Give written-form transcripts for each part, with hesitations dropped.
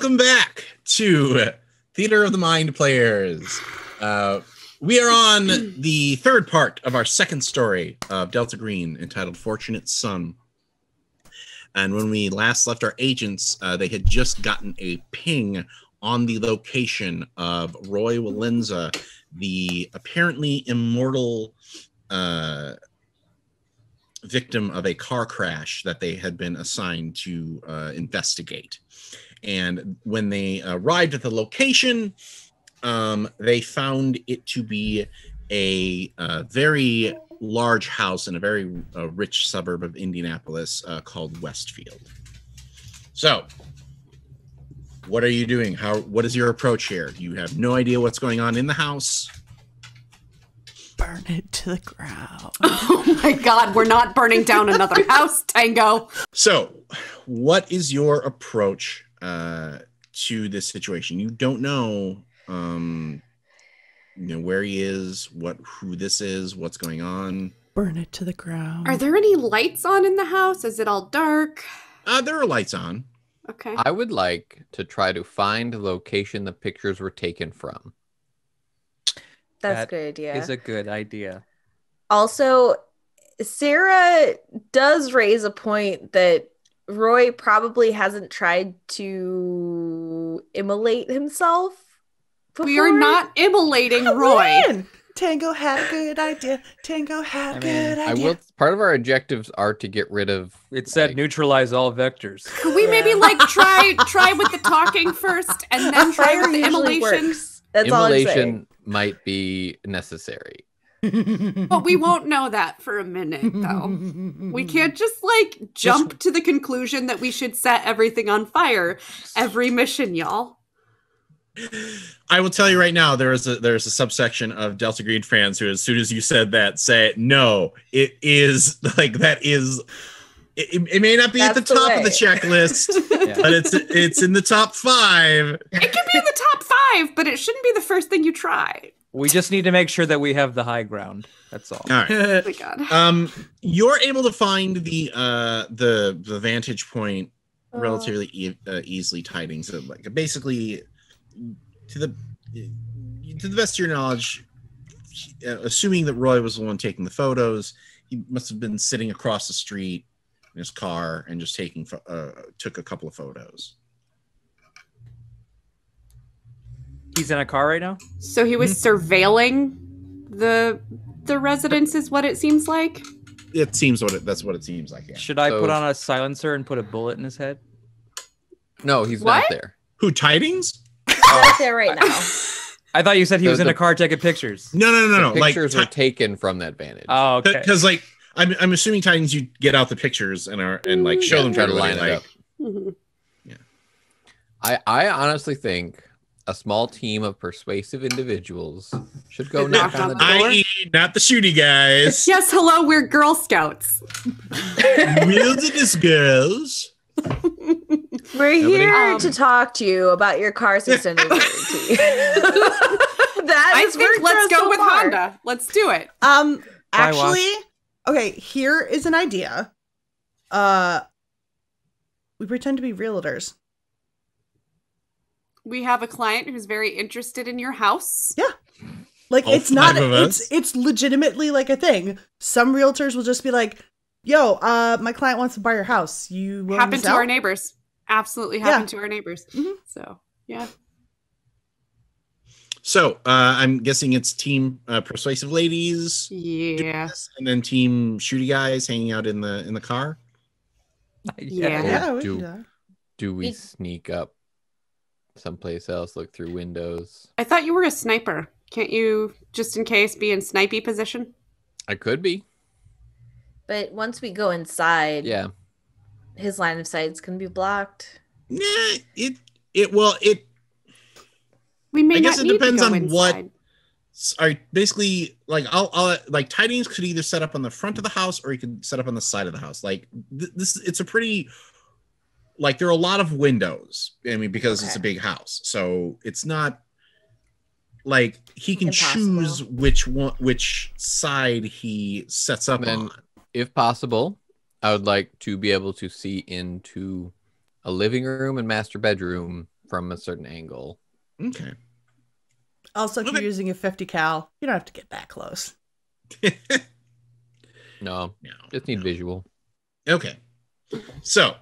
Welcome back to Theater of the Mind Players. We are on the third part of our second story of Delta Green, entitled Fortunate Son. And when we last left our agents, they had just gotten a ping on the location of Roy Walenza, the apparently immortal victim of a car crash that they had been assigned to investigate. And when they arrived at the location, they found it to be a very large house in a very rich suburb of Indianapolis called Westfield. So, what are you doing? What is your approach here? You have no idea what's going on in the house. Burn it to the ground. Oh my God, we're not burning down another house, Tango. So, what is your approach to this situation? You don't know, where he is, who this is, what's going on. Burn it to the ground. Are there any lights on in the house? Is it all dark? There are lights on. Okay. I would like to try to find the location the pictures were taken from. That's a good idea. Is a good idea. Also, Sarah does raise a point that Roy probably hasn't tried to immolate himself before. We are not immolating Roy. Man! Tango had a good idea. Tango had a good idea. Part of our objectives are to get rid of. It said neutralize all vectors. Could we maybe try with the talking first and then try with the immolation? Works. That's all I'm saying. Immolation might be necessary. But we won't know that for a minute, though. We can't just jump to the conclusion that we should set everything on fire every mission, y'all. I will tell you right now, there's a subsection of Delta Green fans who, as soon as you said that, say no. It is that is. It may not be at the top of the checklist, but it's in the top 5. It can be in the top 5, but it shouldn't be the first thing you try. We just need to make sure that we have the high ground. That's all. All right. Oh my God. You're able to find the vantage point relatively easily. Tidings basically, to the best of your knowledge, assuming that Roy was the one taking the photos, he must have been sitting across the street in his car and just took a couple of photos. He's in a car right now? So he was surveilling the residence, is what it seems like? It seems that's what it seems like, yeah. Should I put on a silencer and put a bullet in his head? No, he's not there. Who, Tidings? Right there right now. I thought you said he was in a car taking pictures. No. The pictures were taken from that vantage. Oh, okay. Because I'm assuming Tidings, you get out the pictures and show them, try to line it up. Mm-hmm. Yeah. I honestly think a small team of persuasive individuals should go knock on the door. I.e., not the shooty guys. Yes, hello, we're Girl Scouts. Wilderness girls. We're here to talk to you about your car's extended warranty. I think let's go with Honda. Let's do it. Actually, okay, here is an idea. We pretend to be realtors. We have a client who's very interested in your house. Yeah. It's legitimately a thing. Some realtors will just be like, yo, my client wants to buy your house. You willing happened to sell? To our neighbors. Absolutely happened to our neighbors. Mm-hmm. So, yeah. So, I'm guessing it's team persuasive ladies. Yeah. And then team shooty guys hanging out in the car. Yeah. Do we sneak up someplace else, look through windows? I thought you were a sniper. Can't you, just in case, be in snipey position? I could be. But once we go inside, yeah, his line of sight is going to be blocked. Nah, it. We may I guess not it need depends to go on inside. what. Basically, I'll Tidings could either set up on the front of the house or he could set up on the side of the house. This, it's a pretty. There are a lot of windows. I mean, because it's a big house, so it's not he can choose which side he sets up on. If possible, I would like to be able to see into a living room and master bedroom from a certain angle. Okay. Also, if Okay. you're using a 50 cal, you don't have to get that close. No, No, just need no. visual. Okay. So,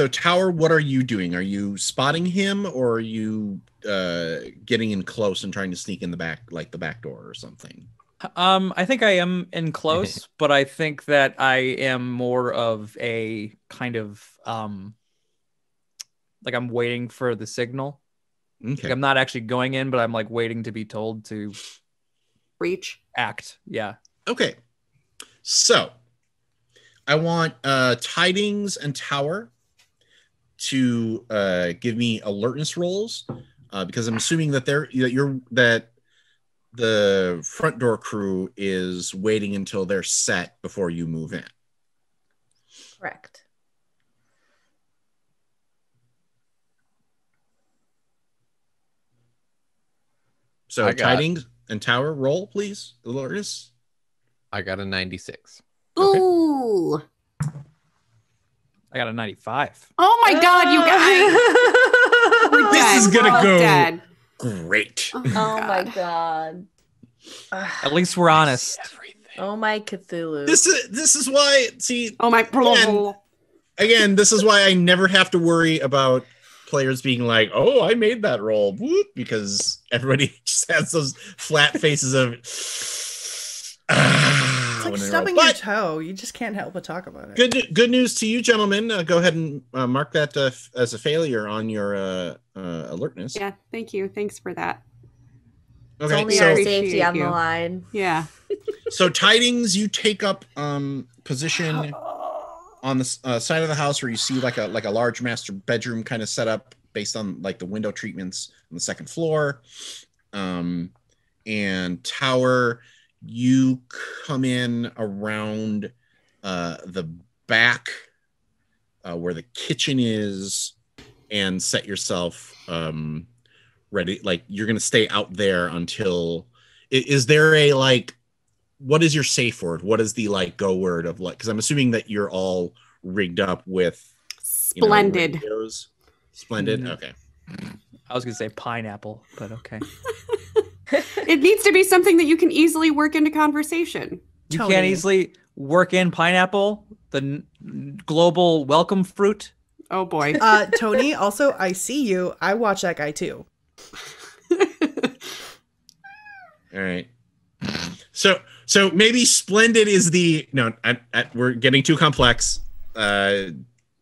Tower, what are you doing? Are you spotting him, or are you getting in close and trying to sneak in the back, like the back door or something? I think I am in close, but I think that I am more of a kind of like I'm waiting for the signal. Okay. Like I'm not actually going in, but I'm like waiting to be told to Reach. act. Yeah. Okay. So, I want Tidings and Tower to give me alertness rolls because I'm assuming that that the front door crew is waiting until they're set before you move in. Correct. So Tidings and Tower, roll, please. Alertness. I got a 96. Okay. Ooh. I got a 95. Oh my God, you guys. We're This dead. is gonna We're all go dead. great. Oh my god. At least we're honest. Oh my Cthulhu. This is why. See. Oh my. Again, this is why I never have to worry about players being like, "Oh, I made that roll," whoop, because everybody just has those flat faces of. It's like stubbing your toe. You just can't help but talk about it. Good news to you, gentlemen. Go ahead and mark that as a failure on your alertness. Yeah, thank you. Thanks for that. It's Okay, only so our safety on the you. line. Yeah. so Tidings, you take up position on the side of the house where you see like a large master bedroom kind of set up based on like the window treatments on the second floor. And Tower, you come in around the back where the kitchen is and set yourself ready. Like you're going to stay out there until is there a like, what is your safe word? What is the like go word of like, because I'm assuming that you're all rigged up with Splendid. Radios. Splendid. Mm. Okay. I was going to say pineapple, but okay. It needs to be something that you can easily work into conversation. You Tony. can't easily work in pineapple, the global welcome fruit. Oh boy. Tony, also, I see you. I watch that guy too. All right. So maybe Splendid is the no. We're getting too complex.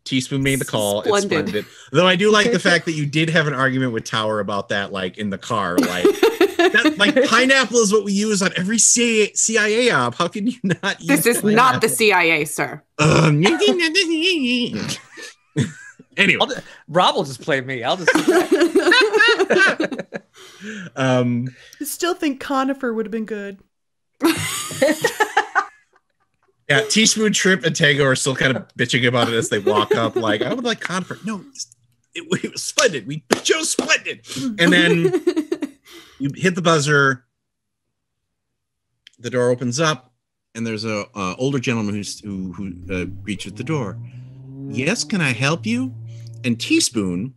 Teaspoon made the call. It's Splendid. Though I do like the fact that you did have an argument with Tower about that, like in the car, like that, like pineapple is what we use on every CIA op. How can you not? This is pineapple? not the CIA, sir. Anyway, Rob will just play me. I'll just. I still think conifer would have been good. Yeah, Teaspoon, Trip, and Tango are still kind of bitching about it as they walk up. Like, I would like conifer. No, it was Splendid. We chose Splendid. And then you hit the buzzer. The door opens up, and there's a older gentleman who greets you at the door. Yes, can I help you? And Teaspoon,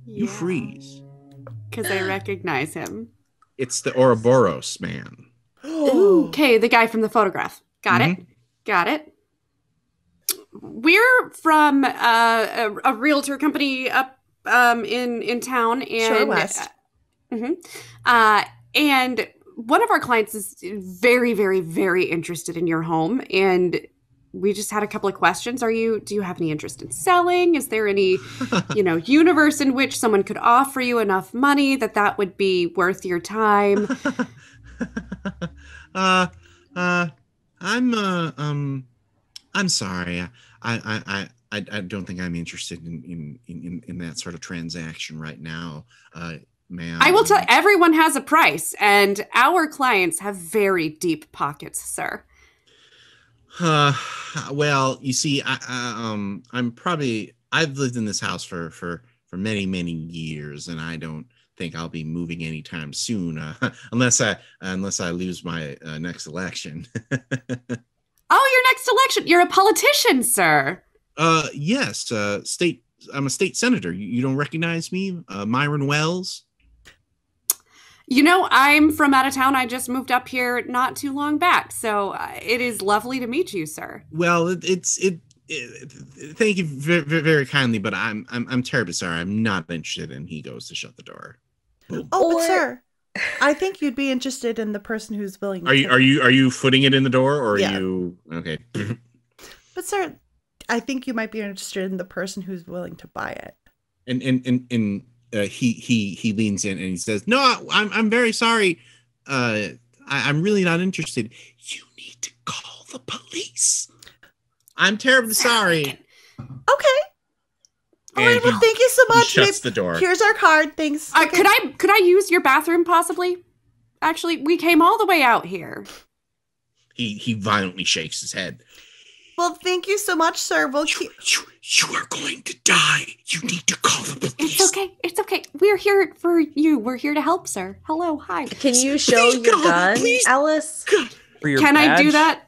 you freeze. Because I recognize him. It's the Ouroboros man. Okay, the guy from the photograph. Got it. Got it. We're from a realtor company up in town, and Shore West. And one of our clients is very, very, very interested in your home, and we just had a couple of questions. Do you have any interest in selling? Is there any, universe in which someone could offer you enough money that would be worth your time? I'm sorry. I don't think I'm interested in that sort of transaction right now, ma'am. I will tell everyone has a price, and our clients have very deep pockets, sir. Well, you see, I've lived in this house for many, many years, and I don't think I'll be moving anytime soon, unless I lose my next election. Oh, your next election. You're a politician, sir. Yes, state I'm a state senator. You don't recognize me, Myron Wells? You know, I'm from out of town. I just moved up here not too long back. So it is lovely to meet you, sir. Well, thank you very, very kindly, but I'm terribly sorry. I'm not interested. And he goes to shut the door. Boom. Oh, but sir, I think you'd be interested in the person who's willing. Are you footing it in the door, or are you okay? But sir, I think you might be interested in the person who's willing to buy it. And he leans in and he says, "No, I'm very sorry. I'm really not interested. You need to call the police. I'm terribly sorry." Okay. All right. Well, thank you so much. He shuts the door. Here's our card. Thanks. Okay. Could I use your bathroom possibly? Actually, we came all the way out here. He violently shakes his head. Well, thank you so much, sir. We'll keep. You are going to die. You need to call the police. It's okay. It's okay. We're here for you. We're here to help, sir. Hello. Hi. Can you show your gun, Alice? Can I do that?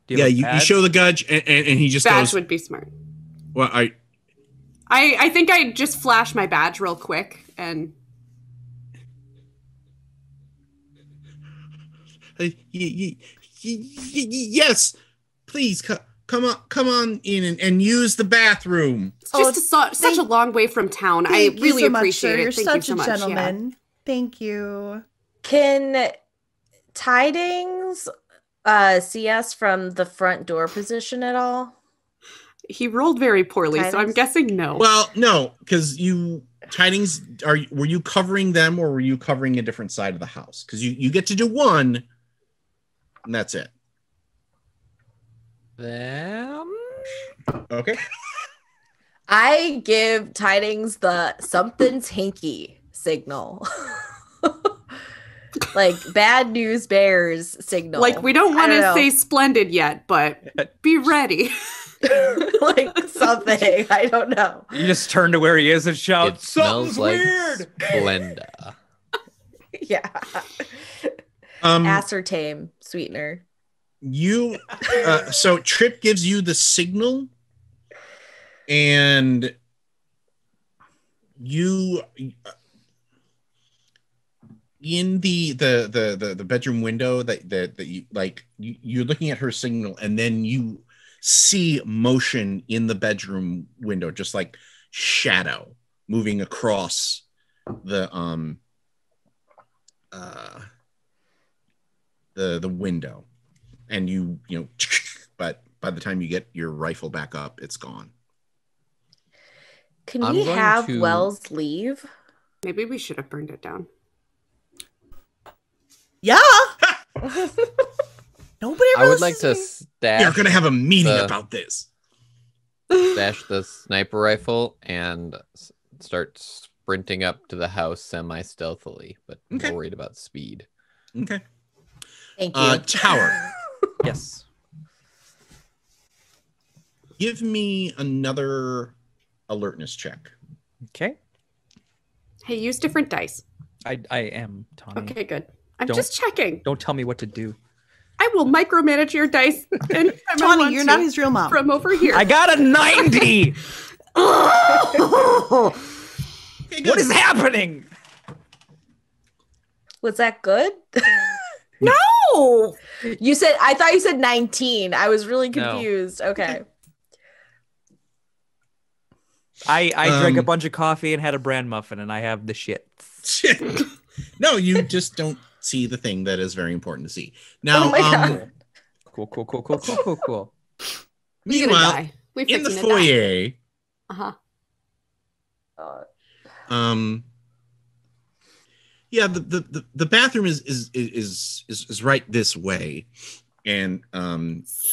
Yeah, you show the gudge, and he just badge goes. Would be smart. Well, I think I just flash my badge real quick and. Yes, please come on in and use the bathroom. It's just such a long way from town. I really so much, appreciate sir. it. You're Thank such you so a much. gentleman. Yeah. Thank you. Can Tidings see us from the front door position at all? He rolled very poorly, so I'm guessing no. Well, no, because Tidings, were you covering them or were you covering a different side of the house? Because you get to do one, and that's it. Them? Okay. I give Tidings the something's hinky signal. Like bad news bears signal. Like we don't want to say splendid yet, but be ready. Like something. I don't know. You just turn to where he is and shout, It smells "Something's like weird!" Splenda. Yeah. Aspartame sweetener. So Trip gives you the signal, and you in the bedroom window that you like you're looking at her signal, and then you see motion in the bedroom window, just like shadow moving across the window, and you know, but by the time you get your rifle back up, it's gone. Can we have Wells leave? Maybe we should have burned it down. Yeah. Nobody ever I would like to listens stash. You're gonna have a meeting about this. Stash the sniper rifle and start sprinting up to the house semi-stealthily, but Okay. more worried about speed. Okay. Thank you. Tower. Yes. Give me another alertness check. Okay. Hey, use different dice. I am, Tawny. Okay, good. I'm Don't- just checking. Don't tell me what to do. I will micromanage your dice. And Tawny, you're not his real mom. From over here. I got a 90! What is happening? Was that good? No! I thought you said 19. I was really No. confused. Okay. I drank a bunch of coffee and had a bran muffin, and I have the shit. No, you just don't see the thing that is very important to see. Now, Oh my God. Cool. He's gonna meanwhile, die. We in the fixing to die. foyer, Uh-huh. yeah, the bathroom is right this way, and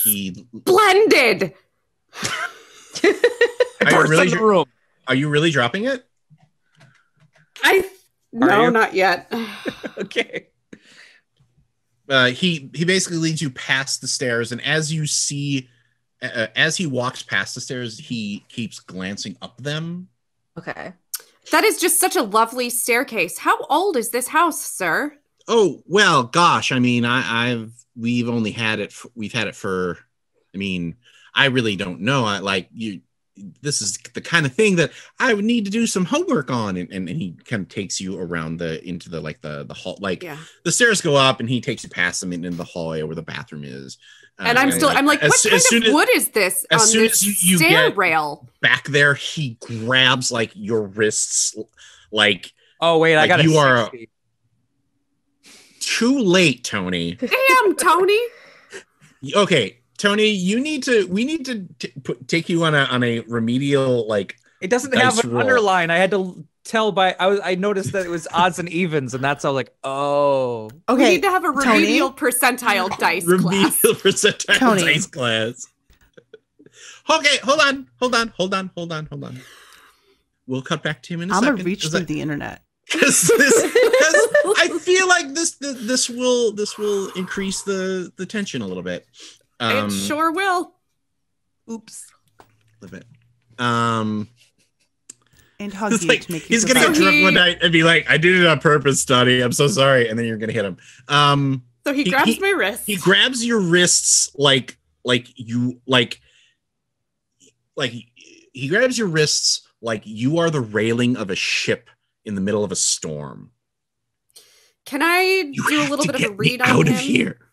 he. Blended! Are you really dropping it? No, you? not yet. Okay. He basically leads you past the stairs, and as you see, as he walks past the stairs, he keeps glancing up them. Okay. That is just such a lovely staircase. How old is this house, sir? Oh well, gosh, I mean, we've had it for. I mean, I really don't know. this is the kind of thing that I would need to do some homework on. And he kind of takes you around into the hall. Like the stairs go up and he takes you past them into the hallway where the bathroom is. And I'm like, what kind of wood is this on this stair rail? Back there, he grabs like your wrists. Like, oh wait, I got you are too late, Tony. Damn, Tony. Okay, Tony, we need to take you on a remedial, like, it doesn't have an underline. I had to tell I noticed that it was odds and evens, and that's all like, oh. Okay. We need to have a remedial percentile dice class. Remedial percentile dice class. Okay, hold on. We'll cut back to him in a second. I'm gonna reach through the internet. Because I feel like this will increase the tension a little bit. It sure will. Oops. A little bit. And hug you like, to make you he's gonna get drunk one night and be like, "I did it on purpose, Donnie. I'm so sorry." And then you're gonna hit him. So he grabs my wrists. He grabs your wrists like you are the railing of a ship in the middle of a storm. Can I do a little bit of a read on him? Out of here.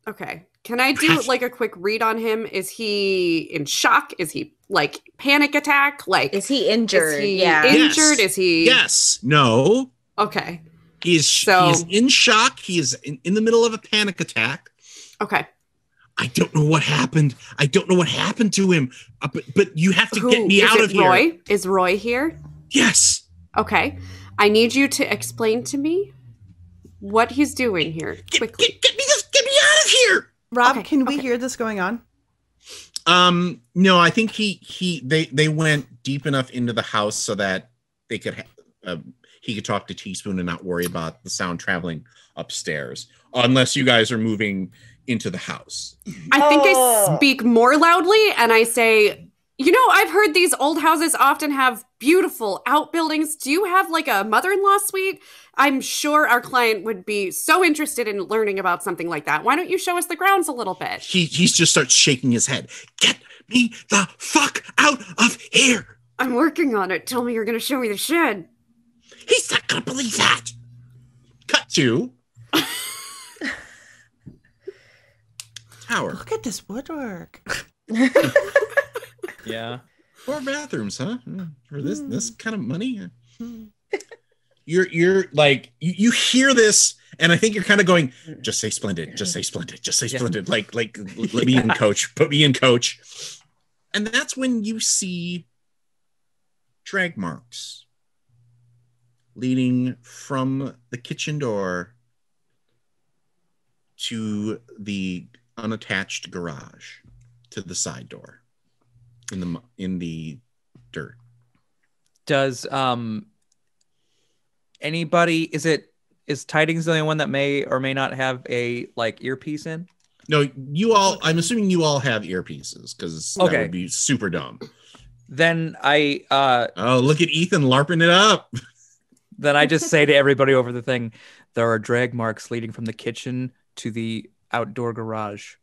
Okay. Can I do like a quick read on him? Is he in shock? Is he like panic attack? Like, is he injured? Is he injured? Is he? Yes. No. Okay. He is in shock. He is in the middle of a panic attack. Okay. I don't know what happened. I don't know what happened to him. But you have to get me out of here. Roy? Is Roy here? Yes. Okay. I need you to explain to me what he's doing here quickly. Get me out of here. Rob, can we hear this going on? No, I think they went deep enough into the house so that they could he could talk to Teaspoon and not worry about the sound traveling upstairs, unless you guys are moving into the house. I think I speak more loudly and I say, I've heard these old houses often have beautiful outbuildings. Do you have like a mother-in-law suite? I'm sure our client would be so interested in learning about something like that. Why don't you show us the grounds a little bit? He just starts shaking his head. Get me the fuck out of here. I'm working on it. Tell me you're going to show me the shed. He's not going to believe that. Cut to tower. Look at this woodwork. Yeah. 4 bathrooms, huh? For this kind of money? You're like, you hear this, and I think you're kind of going, just say splendid, just say splendid, just say splendid. Like let me in, coach. Put me in, coach. And that's when you see drag marks leading from the kitchen door to the unattached garage, to the side door in the dirt. Does anybody, is Tidings the only one that may or may not have a like earpiece in? No, you all, I'm assuming you all have earpieces, because that would be super dumb. Then oh, look at Ethan LARPing it up. Then I just say to everybody over the thing, there are drag marks leading from the kitchen to the outdoor garage.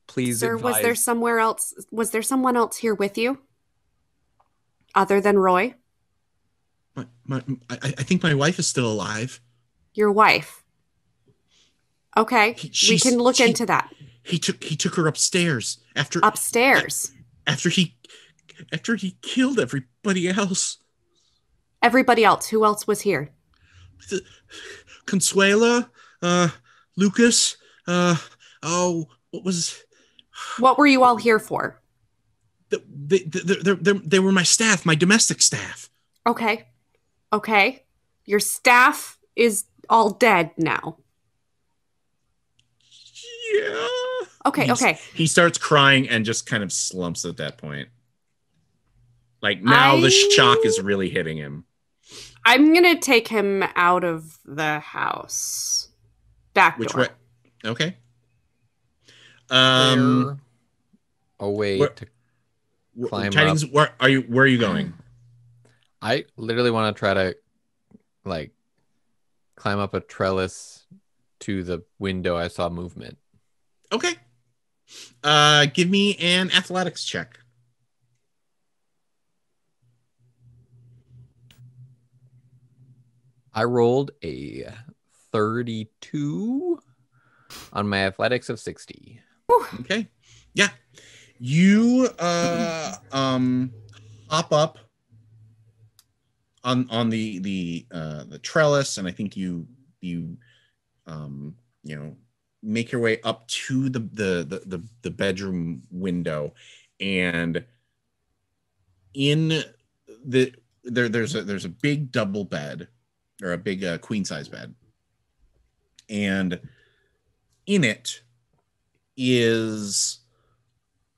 Please Sir, advise. Was there someone else here with you? Other than Roy? I think my wife is still alive. Your wife? Okay, we can look into that. He took her upstairs after he killed everybody else. Everybody else? Who else was here? Consuela, Lucas. What were you all here for? They were my staff, my domestic staff. Okay. Your staff is all dead now. Yeah. Okay. He starts crying and just kind of slumps at that point. Like, now the shock is really hitting him. I'm going to take him out of the house. Back door. Which way? Okay. A way to climb Tidings, up. where are you going? I literally want to try to like climb up a trellis to the window I saw movement. Okay. Give me an athletics check. I rolled a 32 on my athletics of 60. Okay. Yeah. You hop up on the trellis, and I think you make your way up to the bedroom window, and in there's a big double bed, or a big queen size bed, and in it is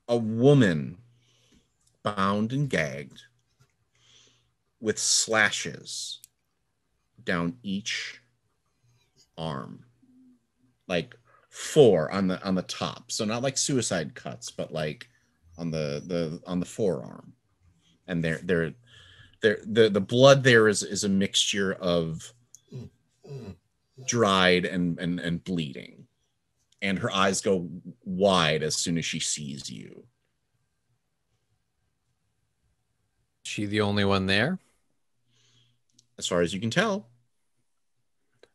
a woman bound and gagged with slashes down each arm, like 4 on the top, so not like suicide cuts, but like on the forearm. And the blood there is a mixture of dried and bleeding, and her eyes go wide as soon as she sees you. She the only one there? As far as you can tell.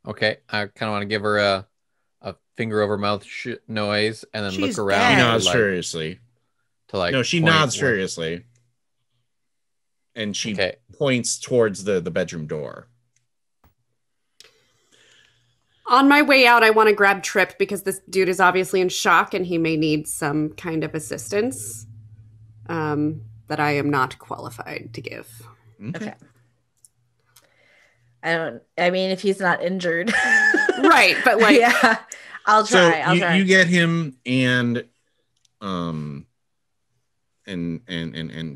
Okay, I kind of want to give her a finger over mouth noise, and then She's look around. dead. She nods like, furiously. To like No, she point nods where- furiously. And she Okay. points towards the bedroom door. On my way out, I want to grab Trip because this dude is obviously in shock and he may need some kind of assistance that I am not qualified to give. Okay. I mean, if he's not injured. Right, but like, yeah, I'll try. I'll try. You get him and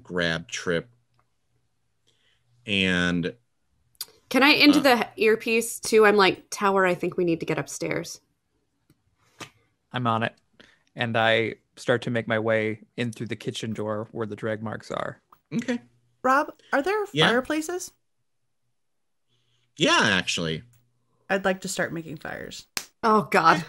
grab Trip. And can I into the earpiece too? I'm like, Tower, I think we need to get upstairs. I'm on it. And I start to make my way in through the kitchen door where the drag marks are. Okay. Rob, are there Yeah. fireplaces? Yeah, actually. I'd like to start making fires. Oh God.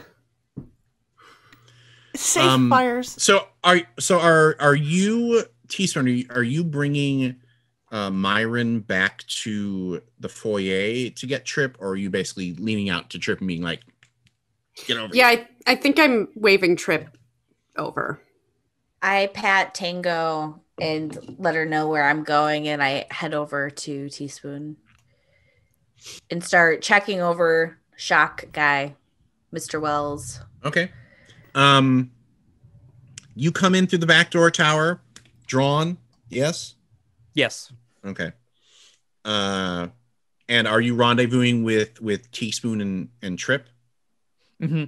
Safe fires. So are you, Teaspoon, are you bringing Myron back to the foyer to get Trip, or are you basically leaning out to Trip and being like, get over here? Yeah, I think I'm waving Trip over. I pat Tango and let her know where I'm going, and I head over to Teaspoon and start checking over shock guy, Mr. Wells. Okay. You come in through the back door, Tower, drawn, yes? Yes. Okay. And are you rendezvousing with Teaspoon and Trip? Mm-hmm.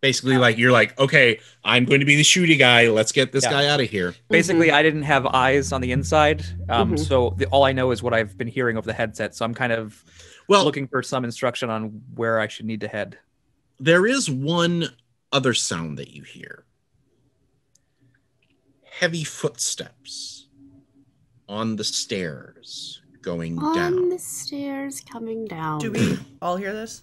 Basically, like, you're like, okay, I'm going to be the shooty guy. Let's get this guy out of here. Basically, I didn't have eyes on the inside, Mhm. so all I know is what I've been hearing over the headset. So I'm kind of looking for some instruction on where I should need to head. There is one other sound that you hear. Heavy footsteps on the stairs going On down. the stairs coming down. Do we all hear this?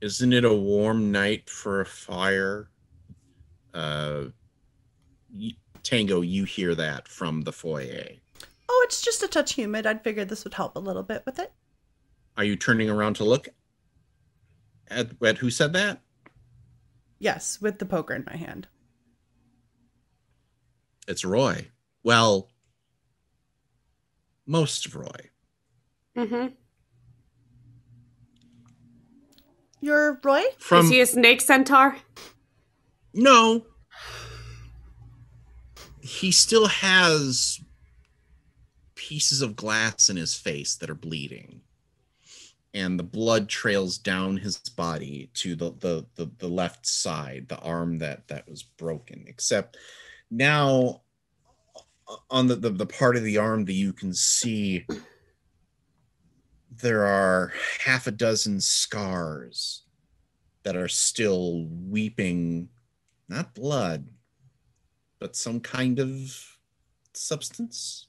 Isn't it a warm night for a fire? Tango, you hear that from the foyer. Oh, it's just a touch humid. I'd figured this would help a little bit with it. Are you turning around to look at who said that? Yes, with the poker in my hand. It's Roy. Well, most of Roy. Mm-hmm. You're Roy? Is he a snake centaur? No. He still has pieces of glass in his face that are bleeding. And the blood trails down his body to the left side, the arm that was broken. Except now on the part of the arm that you can see, there are half a dozen scars that are still weeping, not blood, but some kind of substance.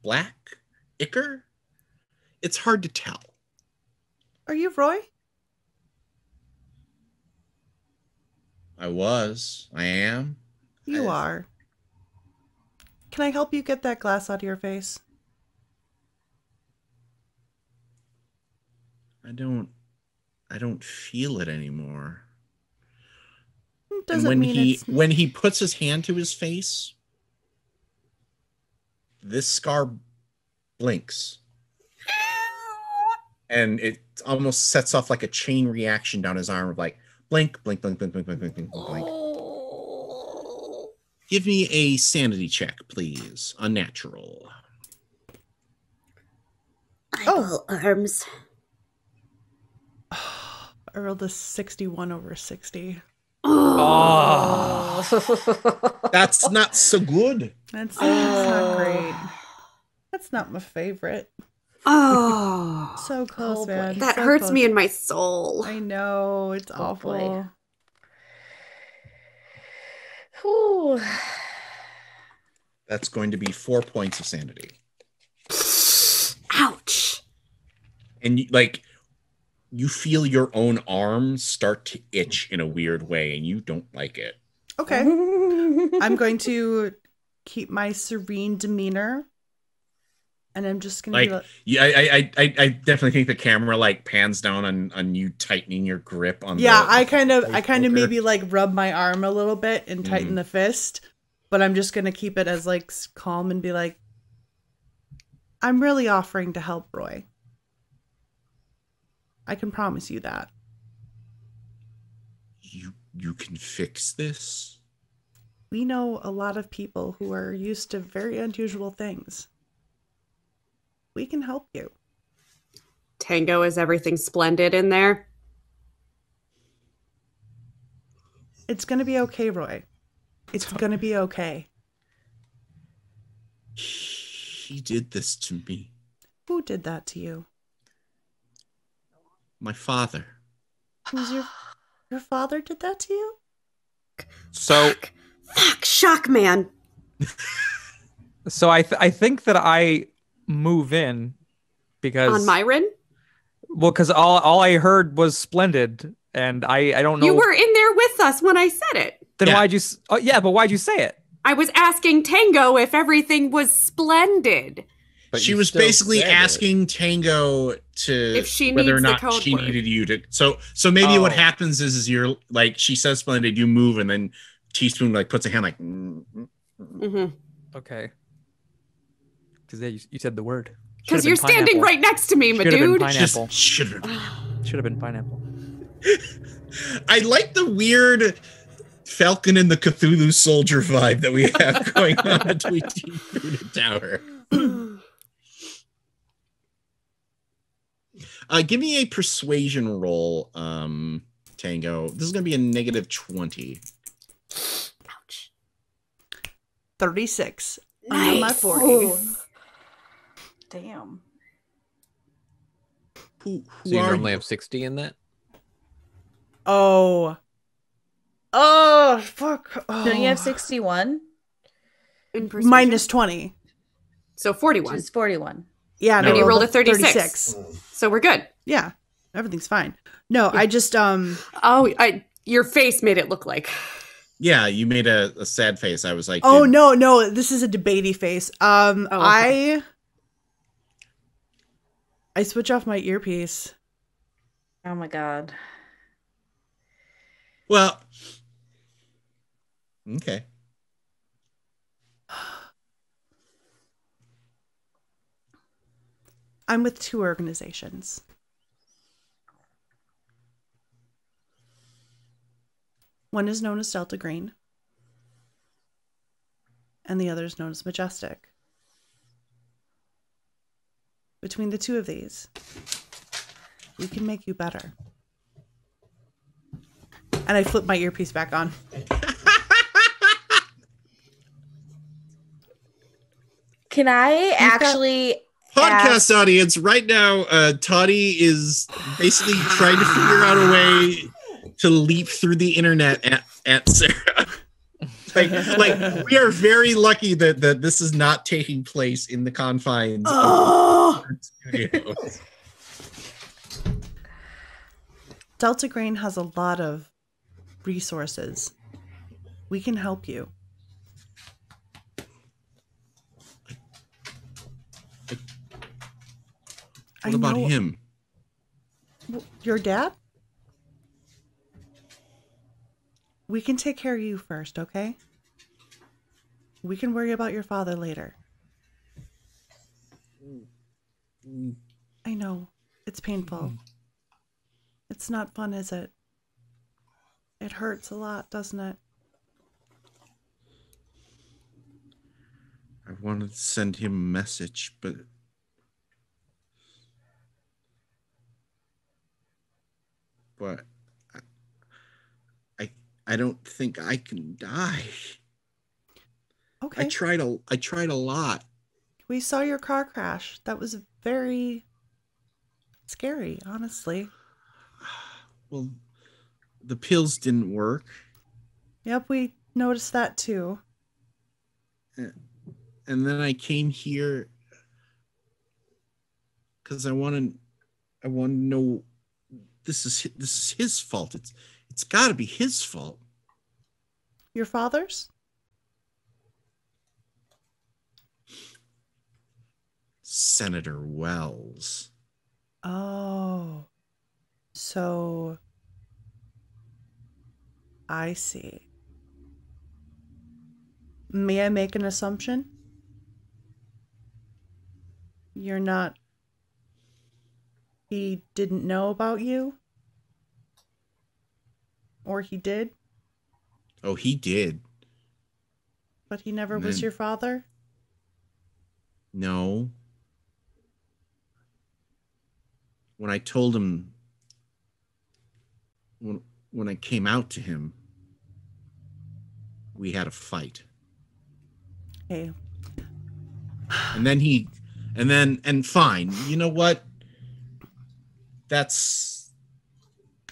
Black? Ichor? It's hard to tell. Are you Roy? I was. I am. You are. Can I help you get that glass out of your face? I don't feel it anymore. Doesn't and mean when he puts his hand to his face, this scar blinks. And it almost sets off like a chain reaction down his arm of like blink, blink, blink, blink, blink, blink, blink, blink, blink. Give me a sanity check, please. Unnatural. Eyeball arms. I rolled a 61 over 60. Oh. That's not so good. That's not great. That's not my favorite. Oh. So close, Oh, boy. man. That So hurts close. me in my soul. I know. It's Oh, awful. boy. Whew. That's going to be 4 points of sanity. Ouch. And you feel your own arms start to itch in a weird way, and you don't like it. Okay. I'm going to keep my serene demeanor. And I'm just going to be like... Yeah, I definitely think the camera pans down on you tightening your grip on I kind of maybe rub my arm a little bit and tighten Mm. the fist, but I'm just going to keep it as calm and be like, I'm really offering to help Roy. I can promise you that. You can fix this? We know a lot of people who are used to very unusual things. We can help you. Tango, is everything splendid in there? It's going to be okay, Roy. It's going to be okay. He did this to me. Who did that to you? My father. Who's your father did that to you? So, Fuck, shock man. so I think that I move in because On Myron? because all I heard was splendid, and I don't know. You were in there with us when I said it. Then Yeah. why'd you? Oh yeah, but why'd you say it? I was asking Tango if everything was splendid. But She you was still basically said it. asking Tango to If she whether or needs the not code she word. needed you to. So maybe what Oh. happens is you're she says splendid, you move, and then Teaspoon puts a hand Mm-hmm. Okay. Because you said the word. Because you're standing right next to me, my dude. Pineapple. Should have. Should have been pineapple. I like the weird Falcon and the Cthulhu soldier vibe that we have going on between Teaspoon and Tower. Give me a persuasion roll, Tango. This is going to be a negative 20. Ouch. 36. Under my Nice. 40. Ooh. Damn. Who So you are normally you? have 60 in that? Oh, fuck. Oh. Don't you have 61? In persuasion? Minus 20. So 41. It's 41. Yeah, No. and I you rolled rolled a 36. So we're good. Yeah, everything's fine. No, I just Oh, your face made it look like. Yeah, you made a sad face. I was like, Oh did- no, this is a debatey face. Okay. I switch off my earpiece. Oh my god. Well, okay. I'm with two organizations. One is known as Delta Green, and the other is known as Majestic. Between the two of these, we can make you better. And I flip my earpiece back on. Can I actually Podcast audience, right now, Toddy is basically trying to figure out a way to leap through the internet at Sarah. like we are very lucky that this is not taking place in the confines of the studios. Delta Green has a lot of resources. We can help you. What about him? Your dad? We can take care of you first, okay? We can worry about your father later. I know. It's painful. It's not fun, is it? It hurts a lot, doesn't it? I wanted to send him a message, but I don't think I can die. Okay. I tried a lot. We saw your car crash. That was very scary, honestly. Well, the pills didn't work. Yep, we noticed that too. And then I came here because I want to know this is his fault. It's got to be his fault. Your father's? Senator Wells. Oh. So I see. May I make an assumption? He didn't know about you? Or he did? Oh, he did. But he never was your father? No. When I told him, when I came out to him, we had a fight. Hey. And fine. You know what? That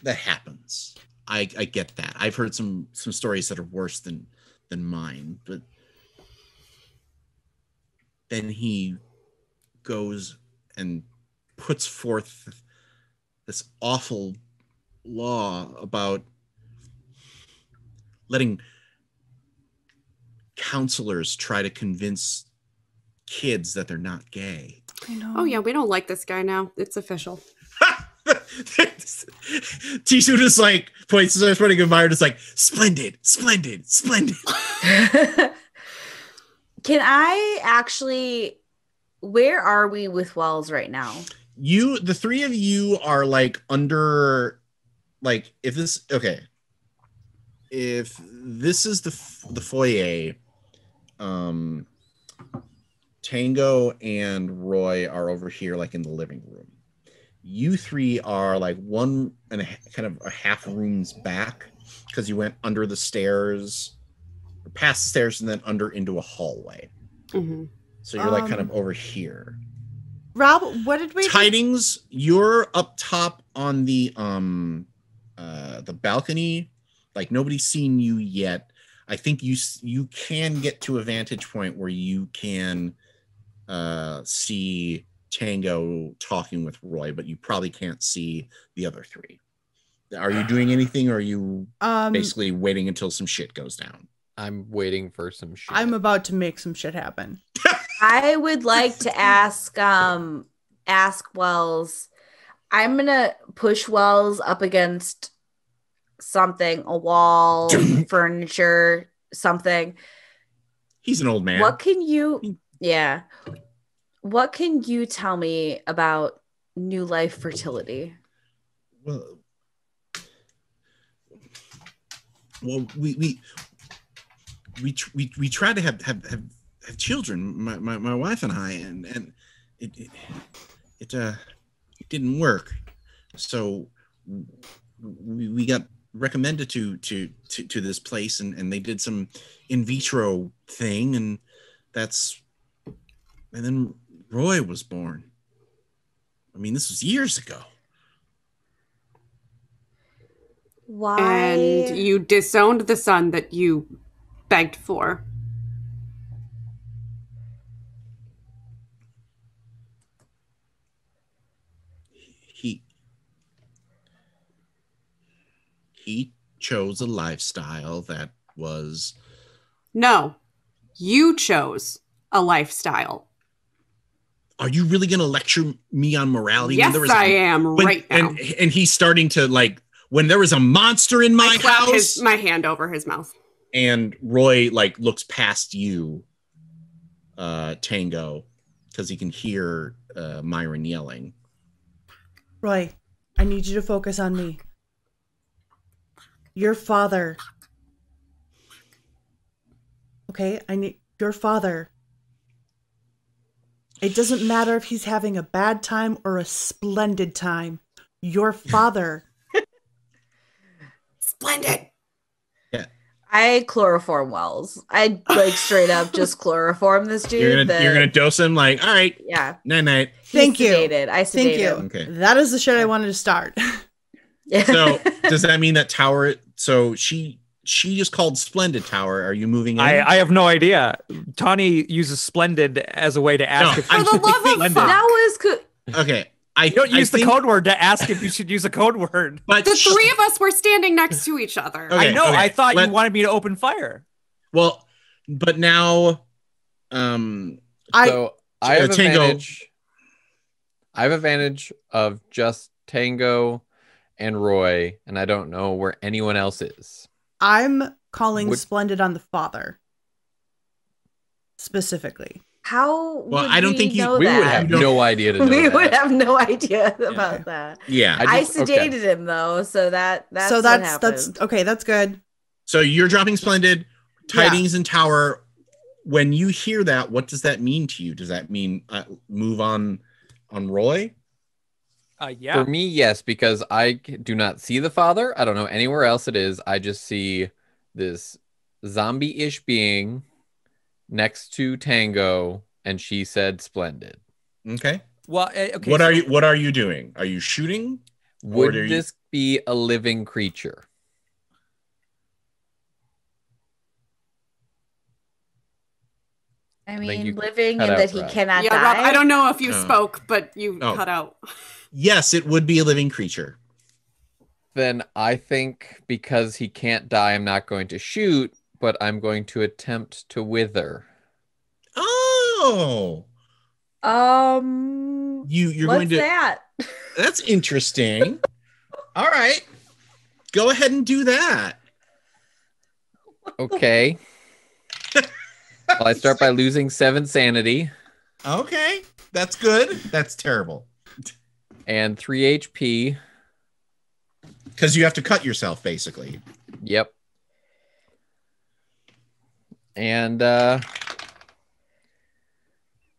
happens. I get that. I've heard some stories that are worse than mine, but then he goes and puts forth this awful law about letting counselors try to convince kids that they're not gay. I know. Oh yeah, we don't like this guy now. It's official. Tishu just like pointing a fire, just like splendid. Can I actually? Where are we with Wells right now? The three of you are like under, like if this is the foyer, Tango and Roy are over here like in the living room. You three are like one and kind of a half rooms back because you went under the stairs, past the stairs, and then under into a hallway. Mm-hmm. So you're like kind of over here. Rob, what did we Tidings, you're up top on the balcony. Like nobody's seen you yet. I think you can get to a vantage point where you can see Tango talking with Roy, but you probably can't see the other three. Are you doing anything, or are you basically waiting until some shit goes down? I'm waiting for some shit. I'm about to make some shit happen. I would like to ask Wells. I'm gonna push Wells up against something, a wall, furniture, something. He's an old man. What can you tell me about New Life Fertility? Well, we tried to have children, my wife and I, and it didn't work. So we got recommended to this place, and they did some in vitro thing, and then Roy was born. I mean, this was years ago. Why? And you disowned the son that you begged for. He chose a lifestyle that was... No, you chose a lifestyle. Are you really going to lecture me on morality? Yes, I am right now. And he's starting to like, when there was a monster in my house. My hand over his mouth. And Roy like looks past you, Tango, because he can hear Myron yelling. Roy, I need you to focus on me. Your father. Okay, I need your father. It doesn't matter if he's having a bad time or a splendid time. Your father. Splendid. Yeah. I chloroform Wells. I like straight up just chloroform this dude. You're gonna dose him like, all right. Yeah. Night. Thank you. Sedated. I sedated Thank you. him. Okay. That is the shit I wanted to start. Yeah. So does that mean that Tower? So she just called Splendid Tower. Are you moving in? I have no idea. Tawny uses splendid as a way to ask if For the love of splendid. fuck. That was good. Okay. You don't use the code word to ask if you should use a code word. But The three of us were standing next to each other. Okay, I know. okay. I thought you wanted me to open fire. Well, but now, So I have Tango. advantage. I have advantage of just Tango and Roy, and I don't know where anyone else is. I'm calling Splendid on the father. Specifically. How? Well, would I don't we think you- know We that? would have no idea to know We that. would have no idea about that. yeah. I just- sedated him though, so that's so what that's happened. okay, that's good. So you're dropping Splendid, Tidings, and Tower. When you hear that, what does that mean to you? Does that mean move on Roy? Yeah. For me, yes, because I do not see the father. I don't know anywhere else it is. I just see this zombie-ish being next to Tango, and she said Splendid. Okay. Well, okay. What are you doing? Are you shooting? Would Or are you- this be a living creature? I think you mean, living cut and out, that he Rob. cannot Yeah, die. Rob, I don't know if you Oh. spoke, but you Oh. cut out. Yes, it would be a living creature. Then I think because he can't die, I'm not going to shoot, but I'm going to attempt to wither. Oh, you're what's going to. that? That's interesting. All right, go ahead and do that. Okay. Well, I start by losing 7 sanity Okay, that's good. That's terrible and 3 HP. because you have to cut yourself basically. Yep. And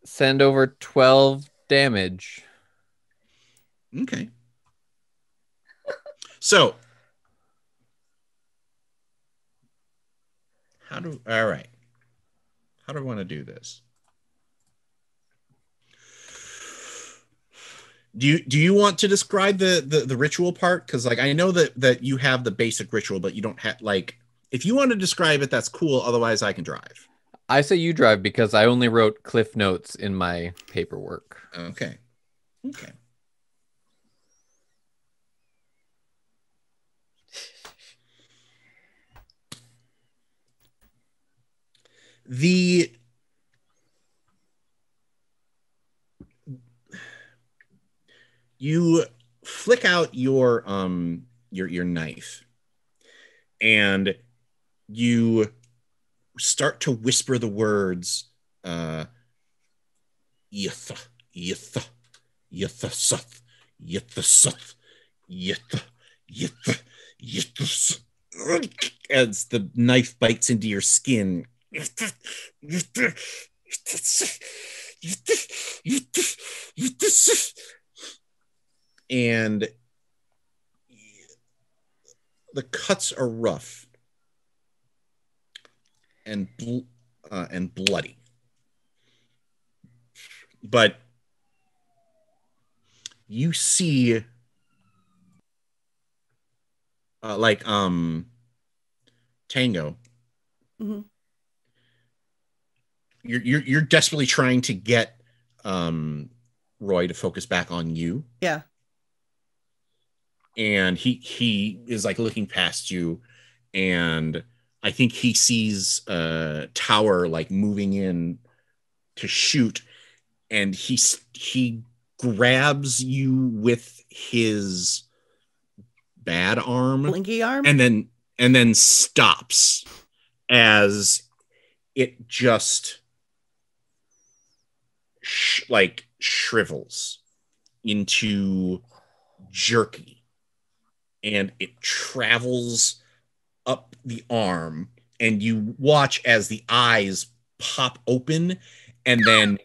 send over 12 damage. Okay. So, all right. How do I want to do this? Do you want to describe the ritual part? Because like I know that you have the basic ritual, but you don't have like if you want to describe it, that's cool. Otherwise, I can drive. I say you drive because I only wrote cliff notes in my paperwork. Okay. You flick out your knife and you start to whisper the words yitha yitha yitha suth yitha suth yitha yitha yitha suth, as the knife bites into your skin. And the cuts are rough and bloody, but you see Tango. Mm-hmm. You're desperately trying to get Roy to focus back on you. Yeah. And he is like looking past you and I think he sees Tower like moving in to shoot, and he grabs you with his bad arm, Blinky arm, and then stops as it just shrivels into jerky, and it travels up the arm, and you watch as the eyes pop open, and then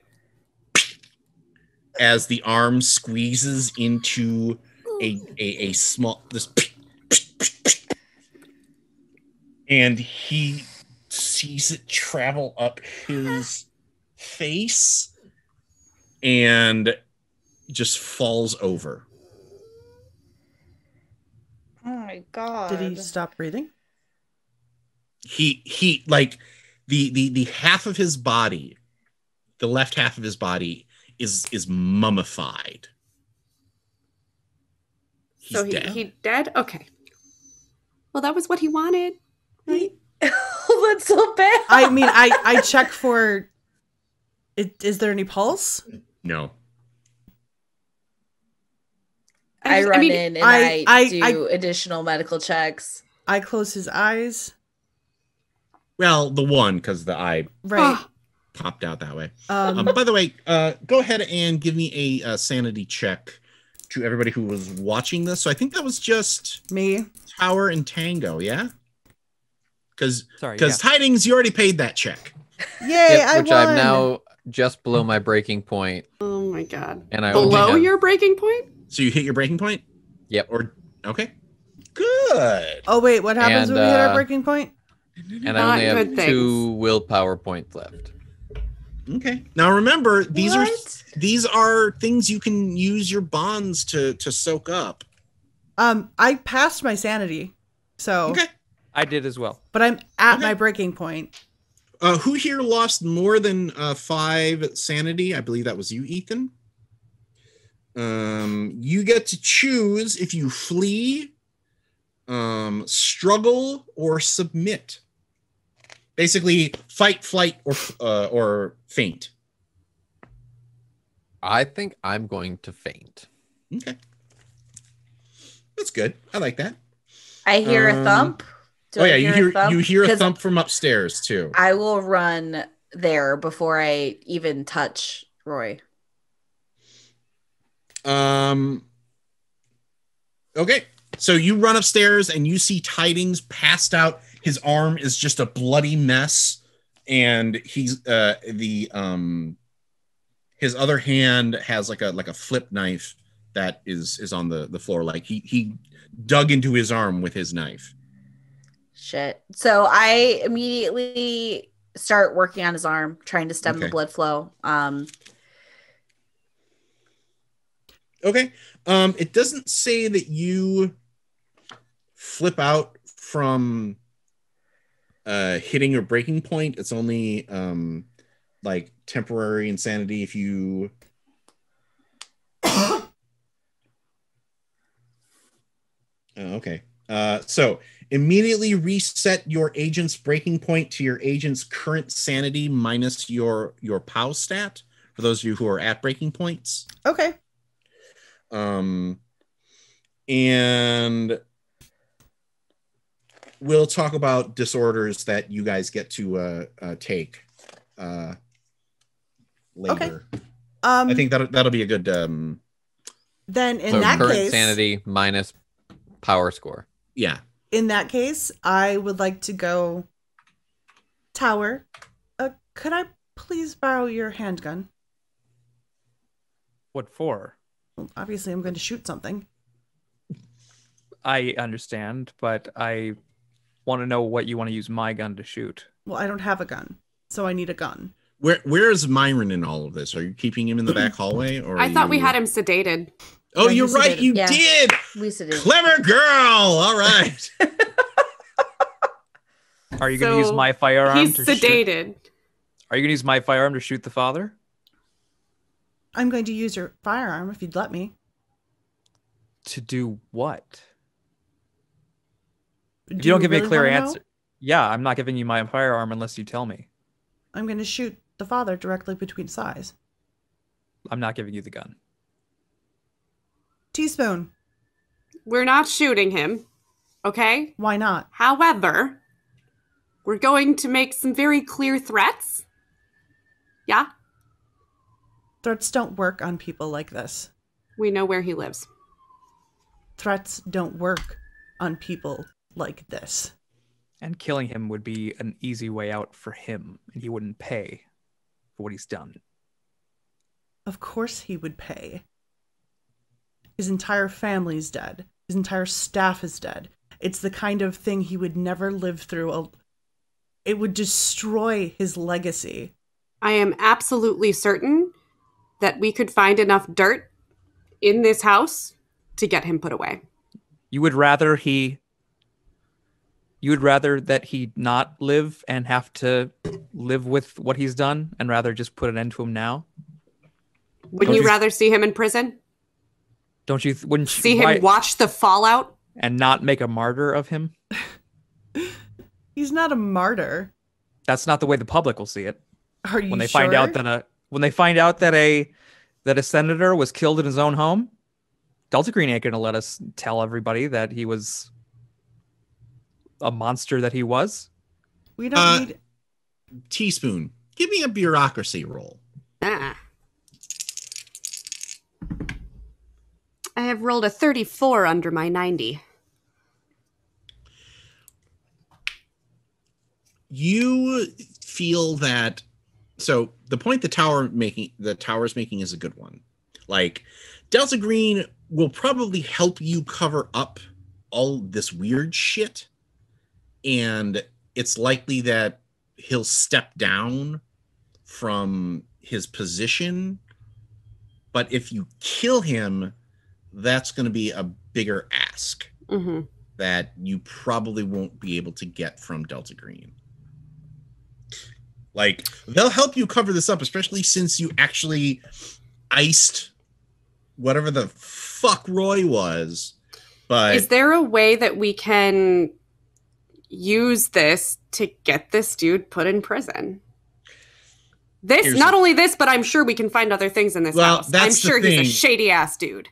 as the arm squeezes into a small this, and he sees it travel up his face and just falls over. Oh my god. Did he stop breathing? He like the half of his body, the left half of his body is mummified. So he dead? Okay. Well, that was what he wanted, right? Oh, that's so bad. I mean, I check for. Is there any pulse? No. I run in and I do additional medical checks. I close his eyes. Well, the one, because the eye popped out that way. By the way, go ahead and give me a sanity check to everybody who was watching this. So I think that was just me, Tower, and Tango, yeah? Because yeah. Tidings, you already paid that check. Yay, I which won. I'm now just below my breaking point. Oh my god. And I below your breaking point? So you hit your breaking point? Yep. Or okay. Good. Oh wait, what happens when we hit our breaking point? And I only have 2 willpower points left. Okay. Now remember, these are things you can use your bonds to soak up. I passed my sanity, so okay. I did as well, but I'm at my breaking point. Who here lost more than 5 sanity? I believe that was you, Ethan. You get to choose if you flee, struggle, or submit. Basically, fight, flight, or faint. I think I'm going to faint. Okay. That's good. I like that. I hear a thump. You hear a thump from upstairs too. I will run there before I even touch Roy. Okay. So you run upstairs and you see Tidings passed out. His arm is just a bloody mess, and he's his other hand has like a flip knife that is on the floor. Like he dug into his arm with his knife. Shit. So I immediately start working on his arm, trying to stem the blood flow. Okay. It doesn't say that you flip out from hitting your breaking point. It's only like temporary insanity if you okay. So immediately reset your agent's breaking point to your agent's current sanity minus your POW stat for those of you who are at breaking points. Okay. And we'll talk about disorders that you guys get to take later. Okay. I think that'll be a good. Then in so that current case, sanity minus power score. Yeah. In that case, I would like to go. Tower, could I please borrow your handgun? What for? Well, obviously, I'm going to shoot something. I understand, but I want to know what you want to use my gun to shoot. Well, I don't have a gun, so I need a gun. Where is Myron in all of this? Are you keeping him in the back hallway, or I thought we had him sedated. Oh, you're right. You did. We sedated. Clever girl. All right. Are you going to use my firearm? He's sedated. Are you going to use my firearm to shoot the father? I'm going to use your firearm if you'd let me. To do what? If you don't give me a clear answer, yeah, I'm not giving you my firearm unless you tell me. I'm going to shoot the father directly between his eyes. I'm not giving you the gun. Teaspoon. We're not shooting him, okay? Why not? However, we're going to make some very clear threats. Yeah? Threats don't work on people like this. We know where he lives. Threats don't work on people like this. And killing him would be an easy way out for him, and he wouldn't pay for what he's done. Of course he would pay. His entire family's dead. His entire staff is dead. It's the kind of thing he would never live through. It would destroy his legacy. I am absolutely certain that we could find enough dirt in this house to get him put away. You would rather that he not live and have to live with what he's done, and rather just put an end to him now? Wouldn't you rather see him in prison? Don't you? Wouldn't you see him watch the fallout and not make a martyr of him? He's not a martyr. That's not the way the public will see it. Are you when they sure? find out that a senator was killed in his own home? Delta Green ain't gonna let us tell everybody that he was a monster that he was. We don't need Teaspoon. Give me a bureaucracy roll. I have rolled a 34 under my 90. You feel that, so the point the tower's making is a good one. Like, Delta Green will probably help you cover up all this weird shit, and it's likely that he'll step down from his position, but if you kill him, that's going to be a bigger ask that you probably won't be able to get from Delta Green. Like, they'll help you cover this up, especially since you actually iced whatever the fuck Roy was. But is there a way that we can use this to get this dude put in prison? Not only this, but I'm sure we can find other things in this house. I'm sure he's a shady ass dude.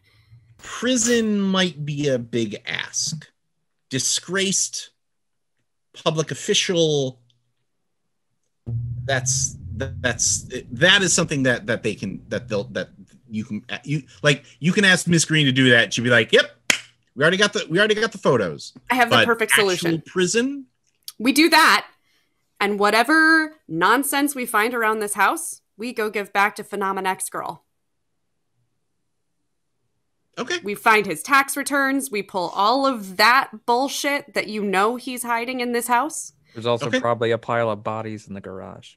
Prison might be a big ask. Disgraced public official. That is something that you can ask Miss Green to do that. She'd be like, "Yep, we already got the photos." I have the perfect solution. Prison. We do that, and whatever nonsense we find around this house, we go give back to Phenomenon X Girl. Okay. We find his tax returns. We pull all of that bullshit that he's hiding in this house. There's also probably a pile of bodies in the garage.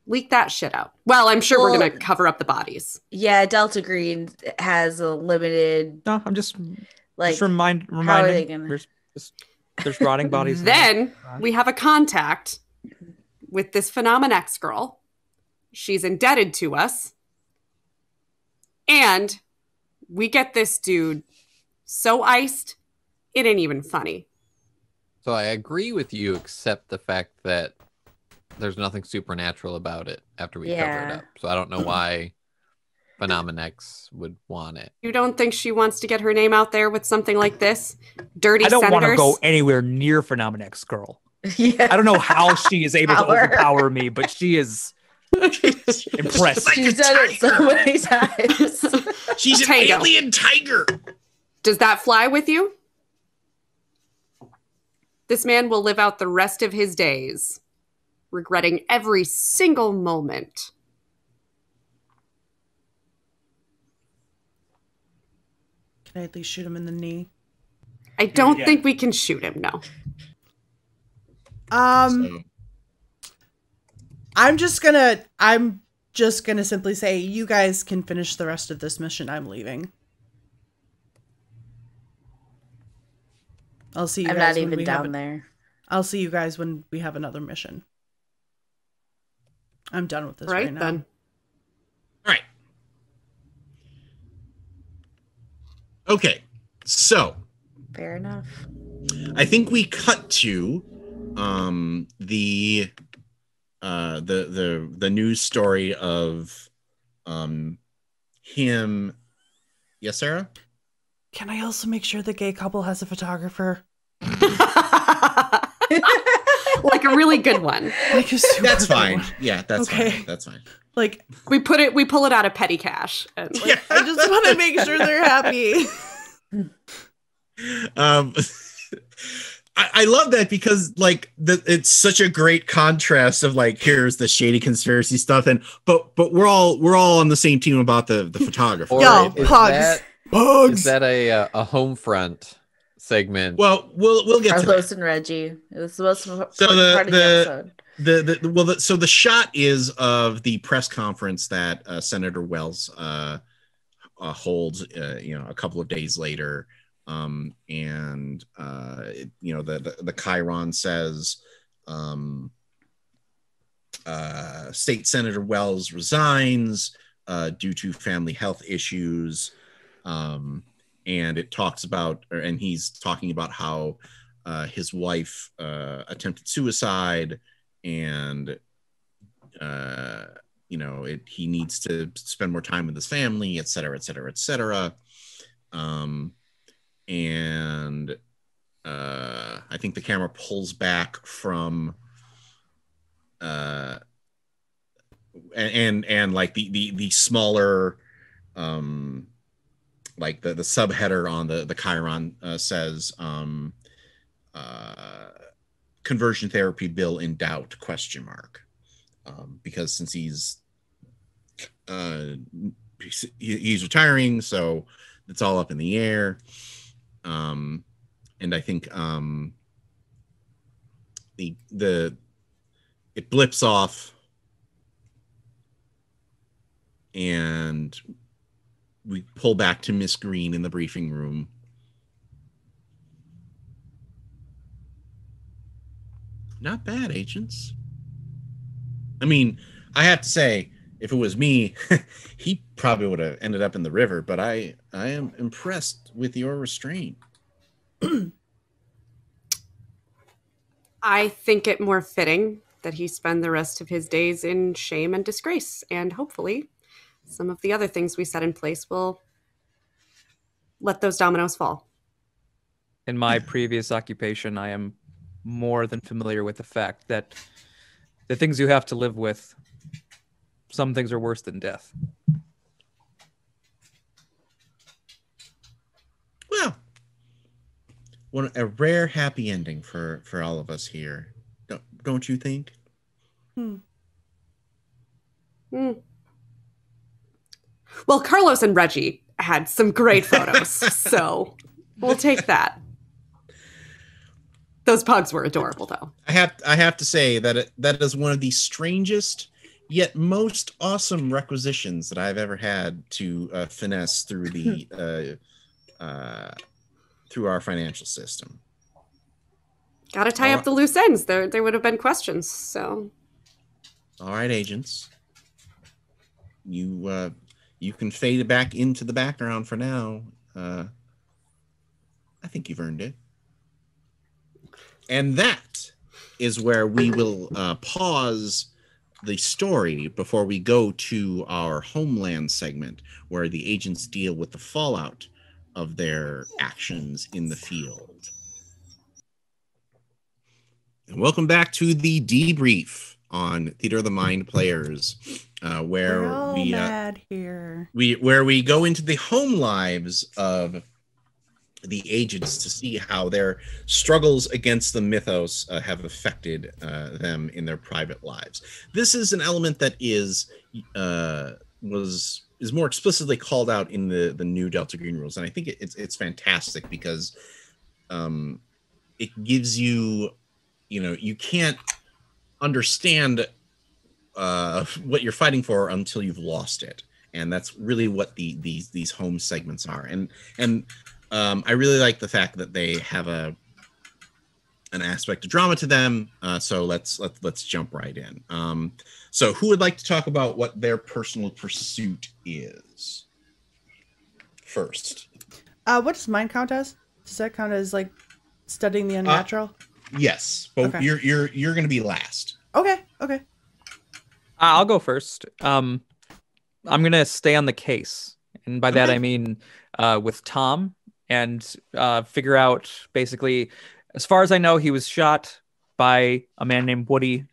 Leak that shit out. Well, I'm sure we're going to cover up the bodies. Yeah, Delta Green has a limited... No, I'm just reminding. How are they gonna... There's rotting bodies. Then we have a contact with this Phenomenon X girl. She's indebted to us. And we get this dude so iced, it ain't even funny. So I agree with you, except the fact that there's nothing supernatural about it after we cover it up. So I don't know why Phenomenex would want it. You don't think she wants to get her name out there with something like this? Dirty senators? I don't want to go anywhere near Phenomenex girl. Yeah. I don't know how she is able to overpower me, but she is impressive. She's done it so many times. She's an alien tiger. Does that fly with you? This man will live out the rest of his days, regretting every single moment. Can I at least shoot him in the knee? I don't think we can shoot him, no. I'm just gonna simply say you guys can finish the rest of this mission. I'm leaving. I'll see you guys. I'm not even down there. I'll see you guys when we have another mission. I'm done with this right now. All right. Okay. So. Fair enough. I think we cut to the news story of him. Yes, Sarah? Can I also make sure the gay couple has a photographer? Like a really good one. Like a super That's good fine. one. Yeah, that's Okay. fine. That's fine. Like, We pull it out of petty cash. And I just want to make sure they're happy. I love that because like it's such a great contrast of like here's the shady conspiracy stuff but we're all on the same team about the photographer. Or Yo, is pugs. Is that a home front segment? Well, we'll get to Carlos that. and Reggie. It was the most important So part of the episode. So the shot is of the press conference that Senator Wells holds a couple of days later. The Chiron says State Senator Wells resigns due to family health issues, and it talks about, and he's talking about how his wife attempted suicide, and he needs to spend more time with his family, et cetera, et cetera, et cetera. I think the camera pulls back from and like the smaller like the subheader on the Chiron says conversion therapy bill in doubt ? Because since he's retiring, so it's all up in the air. And I think it blips off, and we pull back to Miss Green in the briefing room. Not bad, agents. I mean, I have to say, if it was me, he probably would have ended up in the river, but I am impressed with your restraint. I think it more fitting that he spend the rest of his days in shame and disgrace, and hopefully some of the other things we set in place will let those dominoes fall. In my previous occupation, I am more than familiar with the fact that the things you have to live with, some things are worse than death. Well, a rare happy ending for all of us here. Don't you think? Well, Carlos and Reggie had some great photos, so we'll take that. Those pugs were adorable, though. I have to say that that is one of the strangest yet most awesome requisitions that I've ever had to finesse through the through our financial system. Got to tie up the loose ends. There would have been questions. So, all right, agents, you can fade it back into the background for now. I think you've earned it. And that is where we will pause the story before we go to our homeland segment, where the agents deal with the fallout of their actions in the field. And welcome back to the debrief on Theater of the Mind Players, where We're all we mad here. where we go into the home lives of the agents to see how their struggles against the mythos have affected them in their private lives. This is an element that is more explicitly called out in the new Delta Green rules, and I think it's fantastic because it gives you, you can't understand what you're fighting for until you've lost it, and that's really what these home segments are. And I really like the fact that they have an aspect of drama to them. So let's jump right in. So who would like to talk about what their personal pursuit is first? What does mine count as? Does that count as like studying the unnatural? Yes, but Okay. you're going to be last. Okay. I'll go first. I'm gonna stay on the case, and by that I mean with Tom, and figure out basically, as far as I know, he was shot by a man named Woody,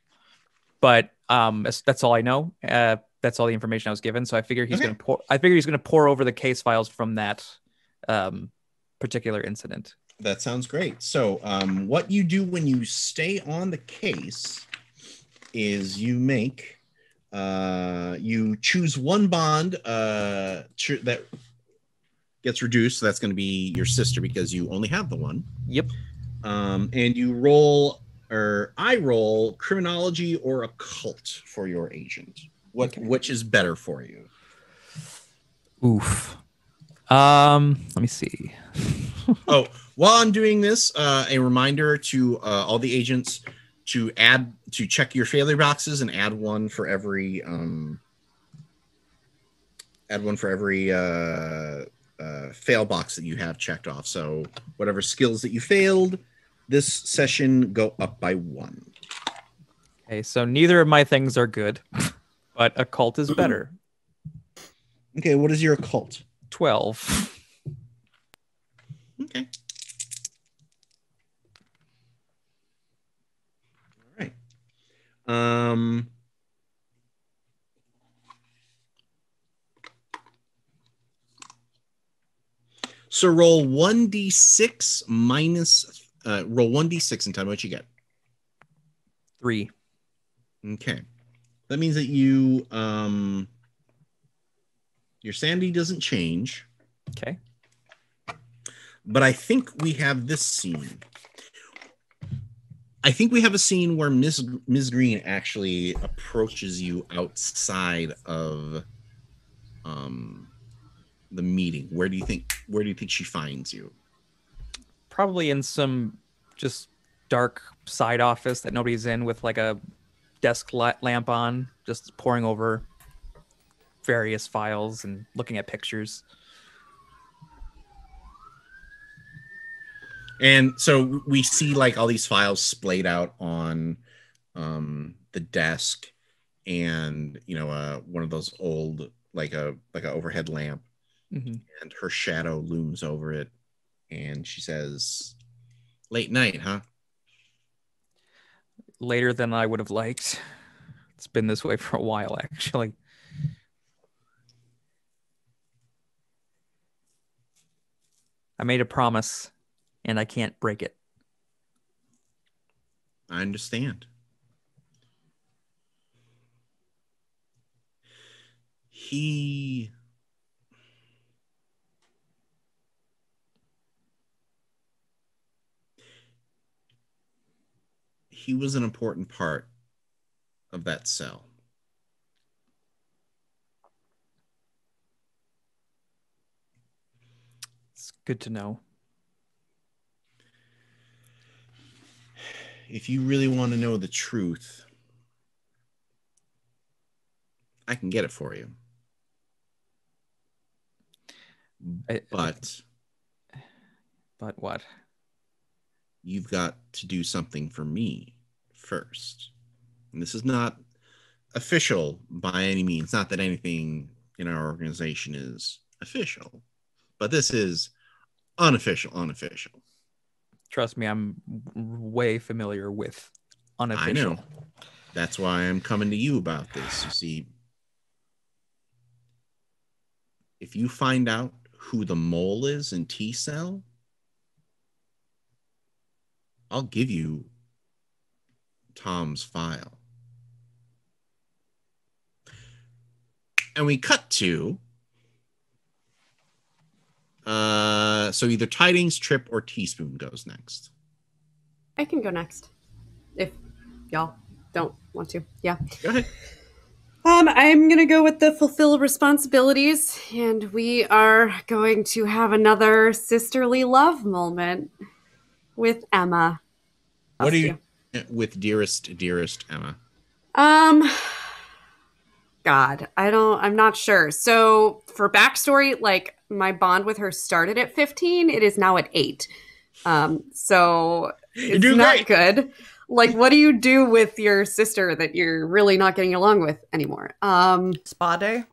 but that's all I know. That's all the information I was given. So I figure he's gonna pour. I figure he's gonna pour over the case files from that particular incident. That sounds great. So, what you do when you stay on the case is you make. You choose one bond that gets reduced. So that's going to be your sister because you only have the one. Yep. And you roll, or I roll, criminology or occult for your agent. Which is better for you? Oof. Let me see. Oh, while I'm doing this, a reminder to all the agents to check your failure boxes and add one for every fail box that you have checked off. So whatever skills that you failed this session go up by 1. Okay, so neither of my things are good, but occult is better. Okay, what is your occult? 12. Okay. So roll 1d6 minus roll 1d6 and tell me what you get. 3. Okay. That means that you your sanity doesn't change. Okay. But I think we have this scene. I think we have a scene where Ms. Green actually approaches you outside of the meeting. Where do you think she finds you? Probably in some just dark side office that nobody's in, with like a desk lamp on, just poring over various files and looking at pictures. And so we see like all these files splayed out on the desk, and one of those old like a overhead lamp, and her shadow looms over it, and she says, "Late night, huh?" Later than I would have liked. It's been this way for a while, actually. I made a promise, and I can't break it. I understand. He was an important part of that cell. It's good to know. If you really want to know the truth, I can get it for you. But what? You've got to do something for me first. And this is not official by any means. Not that anything in our organization is official, but this is unofficial. Trust me, I'm way familiar with unofficial. I know. That's why I'm coming to you about this. You see, if you find out who the mole is in T-Cell, I'll give you Tom's file. And we cut to so either Tidings, Trip, or Teaspoon goes next. I can go next if y'all don't want to. Yeah. Go ahead. I'm going to go with the fulfill responsibilities, and we are going to have another sisterly love moment with Emma. What do you with dearest Emma? God, I'm not sure. So for backstory, like my bond with her started at 15. It is now at 8. So You're it's doing not great. good. Like, what do you do with your sister that you're really not getting along with anymore? Spa day.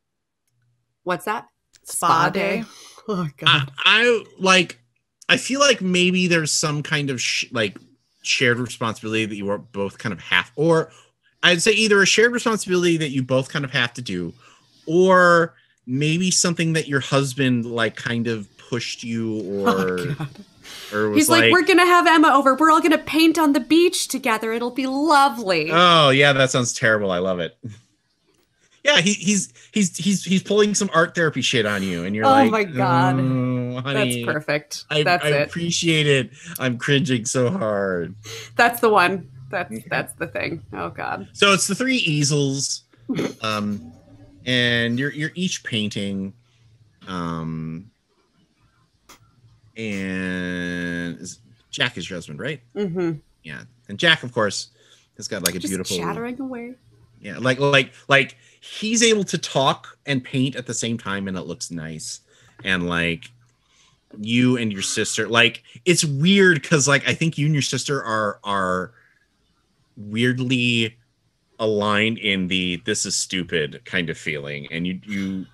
What's that? Spa day. Oh God. I feel like maybe there's some kind of like shared responsibility that you are both kind of have, or I'd say either a shared responsibility that you both kind of have to do, or maybe something that your husband like kind of pushed you, or was He's like, we're gonna have Emma over. We're all gonna paint on the beach together. It'll be lovely. Oh yeah, that sounds terrible. I love it. Yeah, he's pulling some art therapy shit on you, and you're like, oh my God, honey, that's perfect. I That's it. appreciate it. I'm cringing so hard. That's the one. That's the thing. Oh God. So it's the 3 easels, and you're each painting, and Jack is your husband, right? Mm-hmm. Yeah, and Jack, of course, has got like a Just beautiful chattering away. Yeah, like he's able to talk and paint at the same time, and it looks nice. And like you and your sister, like it's weird because like I think you and your sister are weirdly aligned in the "this is stupid" kind of feeling, and you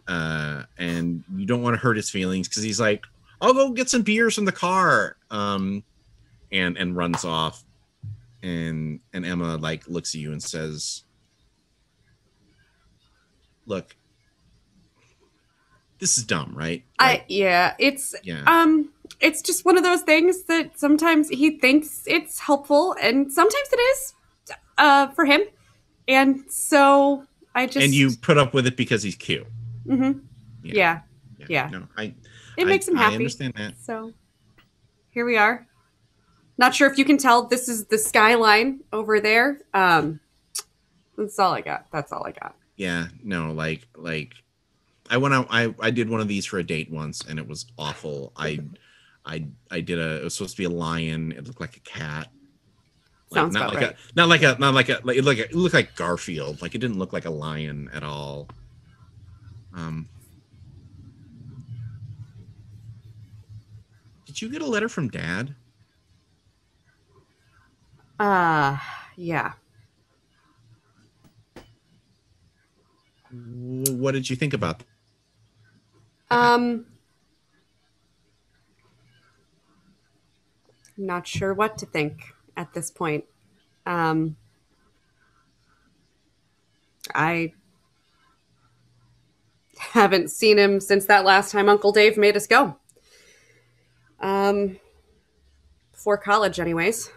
don't want to hurt his feelings because he's like, "I'll go get some beers from the car," and runs off. And Emma like looks at you and says, "Look, this is dumb, right?" Like, It's just one of those things that sometimes he thinks it's helpful, and sometimes it is for him. And so I just and you put up with it because he's cute. Mm-hmm. Yeah. No, it makes him happy. I understand that. So here we are. Not sure if you can tell, this is the skyline over there. That's all I got. Yeah, no, like I went out. I did one of these for a date once, and it was awful. I did it was supposed to be a lion. It looked like a cat. Sounds about right. It looked like Garfield. Like it didn't look like a lion at all. Did you get a letter from Dad? Yeah. What did you think about that? I'm not sure what to think at this point. I haven't seen him since that last time Uncle Dave made us go. Before college anyways.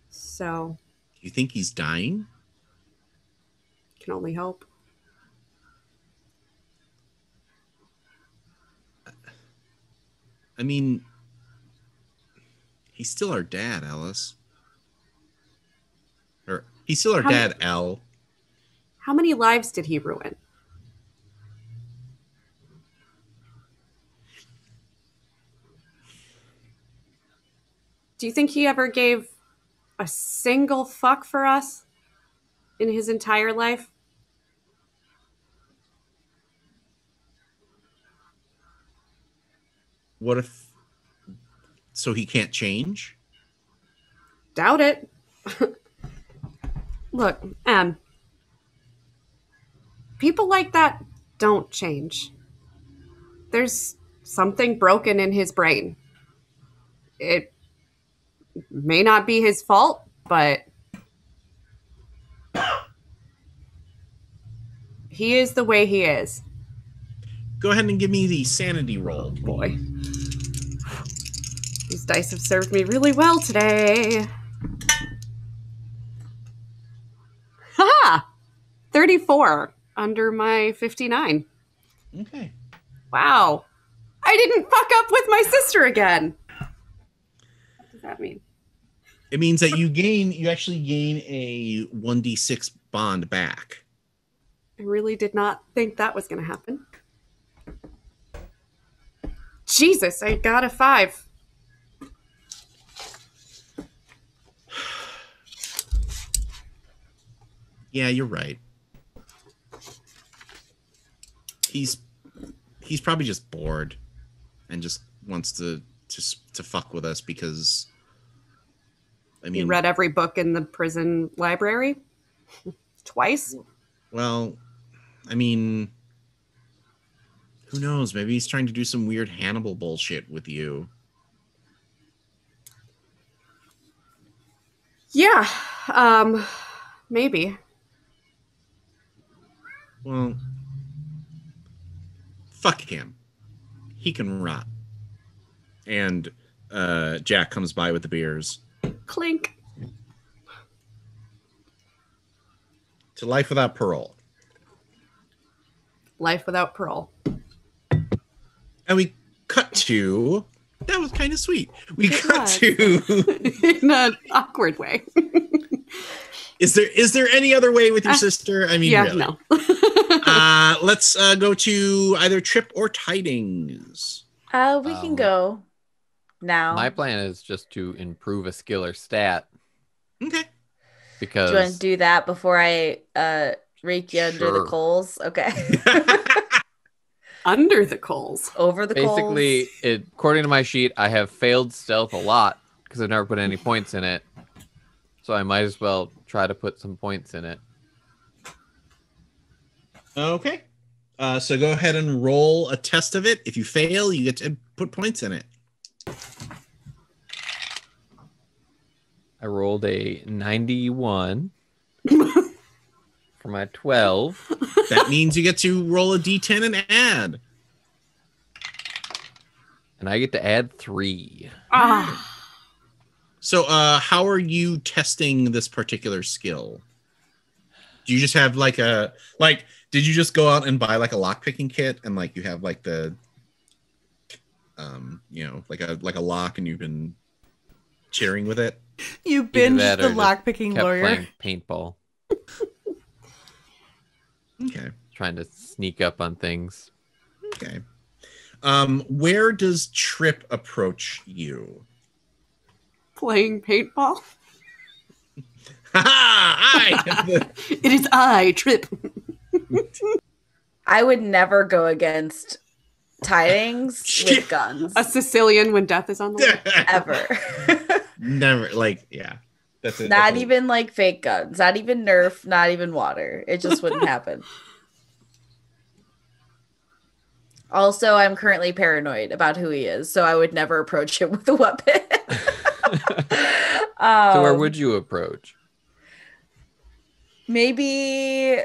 So. You think he's dying? Can only hope. I mean, he's still our dad, Alice. Or he's still our dad, Al. How many lives did he ruin? Do you think he ever gave a single fuck for us in his entire life? What if... So he can't change? Doubt it. Look, people like that don't change. There's something broken in his brain. It may not be his fault, but he is the way he is. Go ahead and give me the sanity roll. Oh, boy. These dice have served me really well today. Ha! 34 under my 59. Okay. Wow. I didn't fuck up with my sister again. What does that mean? It means that you actually gain a 1d6 bond back. I really did not think that was going to happen. Jesus, I got a 5. Yeah, you're right. He's probably just bored and just wants to to fuck with us because I mean You read every book in the prison library twice. well, I mean, who knows? Maybe he's trying to do some weird Hannibal bullshit with you. Yeah, maybe. Well, fuck him. He can rot. And Jack comes by with the beers. Clink. To life without parole. Life without parole. And we cut to... That was kind of sweet. We It cut was. to... In an awkward way. Is there any other way with your sister? I mean, Yeah, really. no. Let's go to either Trip or Tidings. We can go now. My plan is just to improve a skill or stat Okay. because Do you want to do that before I rake you under the Sure. coals? Okay. Under the coals. Over the basically, coals. according to my sheet, I have failed stealth a lot because I've never put any points in it. So I might as well try to put some points in it. Okay. So go ahead and roll a test of it. If you fail, you get to put points in it. I rolled a 91 for my 12. That means you get to roll a d10 and add. And I get to add 3. Ah. So how are you testing this particular skill? Do you just have did you just go out and buy like a lockpicking kit and like you have like the like a lock and you've been cheering with it? You Either binged that the or just lockpicking kept lawyer. playing paintball, Okay. trying to sneak up on things. Okay. Where does Trip approach you? Playing paintball. I It is I, Trip. I would never go against Tidings with guns. A Sicilian when death is on the way. Ever. Never yeah. That's it. Not even like fake guns. Not even Nerf. Not even water. It just wouldn't happen. Also, I'm currently paranoid about who he is, so I would never approach him with a weapon. So where would you approach? Maybe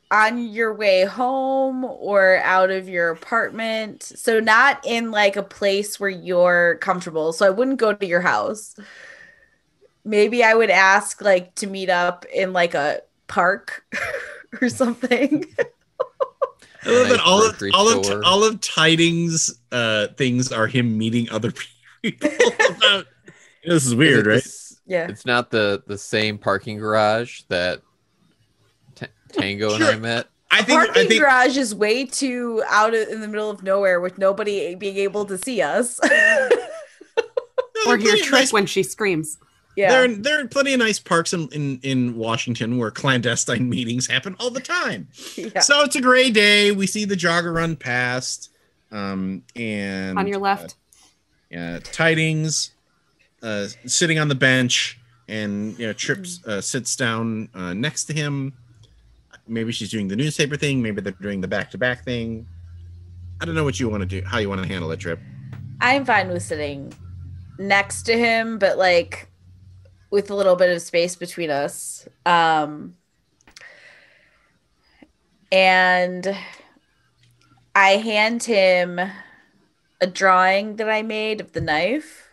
on your way home or out of your apartment. So not in like a place where you're comfortable. So I wouldn't go to your house. Maybe I would ask like to meet up in like a park or something. I love Nice that grocery store. all of Tidings things are him meeting other people about. This is weird, right? Yeah. It's not the same parking garage that Tango and Sure. I met. I Parking think garage is way too in the middle of nowhere with nobody being able to see us. Or hear plenty of Trip nice- when she screams. Yeah. there are plenty of nice parks in Washington where clandestine meetings happen all the time. Yeah. So it's a gray day. We see the jogger run past, and On your left. Tidings sitting on the bench, and Trip sits down next to him. Maybe she's doing the newspaper thing. Maybe they're doing the back-to-back thing. I don't know what you want to do. How you want to handle it, Trip? I'm fine with sitting next to him, but like with a little bit of space between us. And I hand him a drawing that I made of the knife.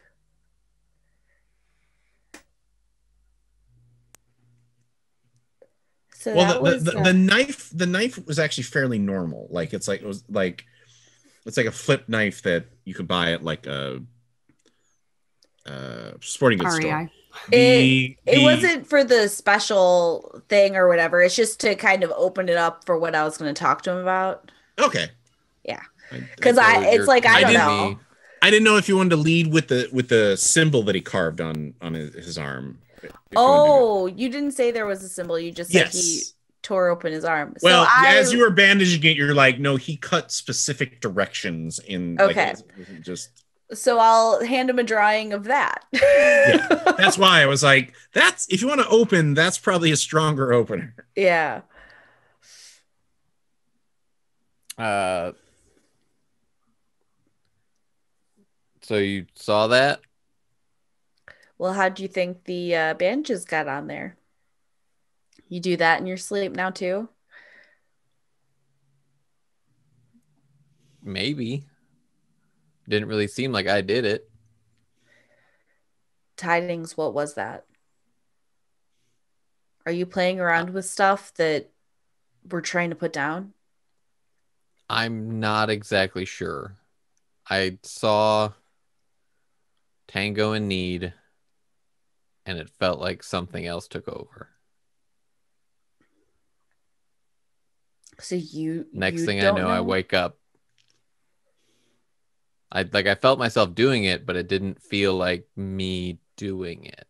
So Well, that was the knife was actually fairly normal. Like it's like a flip knife that you could buy at like a sporting goods store. REI. It wasn't for the special thing or whatever. It's just to kind of open it up for what I was going to talk to him about. Okay. Yeah. I Because So it's you're like I don't telling know. me- I didn't know if you wanted to lead with the symbol that he carved on his arm. If you wanted to do Oh, you didn't say there was a symbol. You just that. said he Yes. tore open his arm. Well, so as you were bandaging it, you're like, no, he cut specific directions in. Okay. Like, it wasn't just. So I'll hand him a drawing of that. Yeah, that's why I was like, that's if you want to open, that's probably a stronger opener. Yeah. So you saw that? Well, how do you think the bandages got on there? You do that in your sleep now too? Maybe. Didn't really seem like I did it. Tidings, what was that? Are you playing around with stuff that we're trying to put down? I'm not exactly sure. I saw Tango in need, and it felt like something else took over. So you Next you thing I don't know, I wake up. I felt myself doing it, but it didn't feel like me doing it.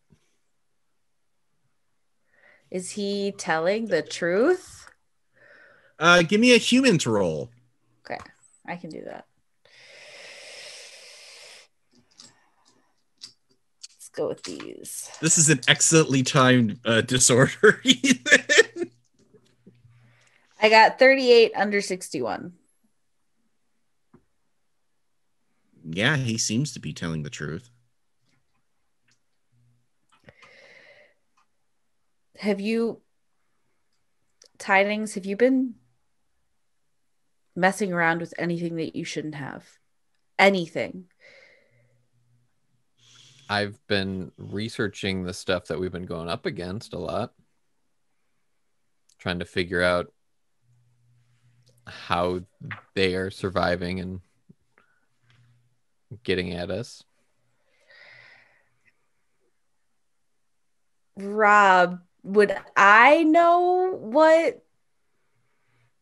Is he telling the truth? Give me a human to roll. Okay, I can do that. Let's go with these. This is an excellently timed disorder, Ethan. I got 38 under 61. Yeah, he seems to be telling the truth. Tidings, have you been messing around with anything that you shouldn't have? Anything? I've been researching the stuff that we've been going up against a lot, trying to figure out how they are surviving and getting at us. Rob, would I know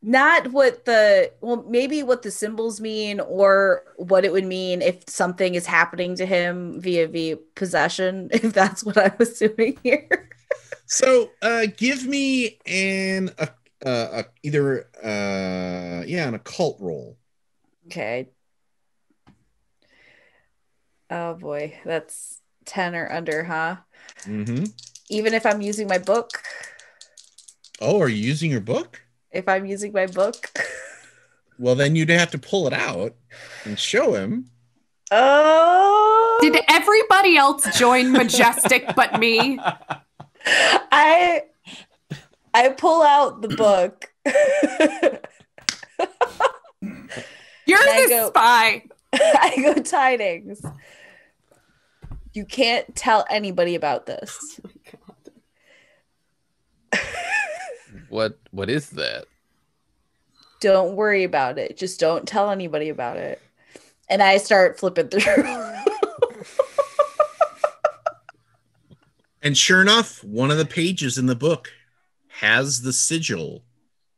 maybe what the symbols mean or what it would mean if something is happening to him via possession, if that's what I was doing here. So give me an occult roll. Okay. Oh boy, that's 10 or under, huh? Mm-hmm. Even if I'm using my book? Oh, are you using your book? If I'm using my book? Well, then you'd have to pull it out and show him. Oh! Did everybody else join Majestic but me? I pull out the book. You're the spy. I go, Tidings. You can't tell anybody about this. Oh my God. What is that? Don't worry about it. Just don't tell anybody about it. And I start flipping through. And sure enough, one of the pages in the book has the sigil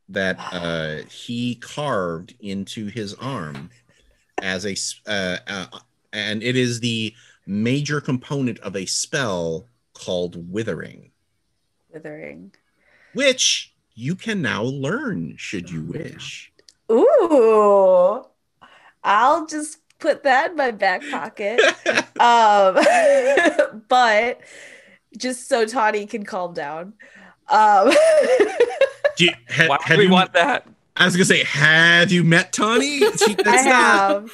that he carved into his arm as and it is the major component of a spell called Withering. Withering. Which you can now learn should you wish. Ooh. I'll just put that in my back pocket. But just so Tawny can calm down. Why would we want that? I was gonna say, have you met Tawny? I have.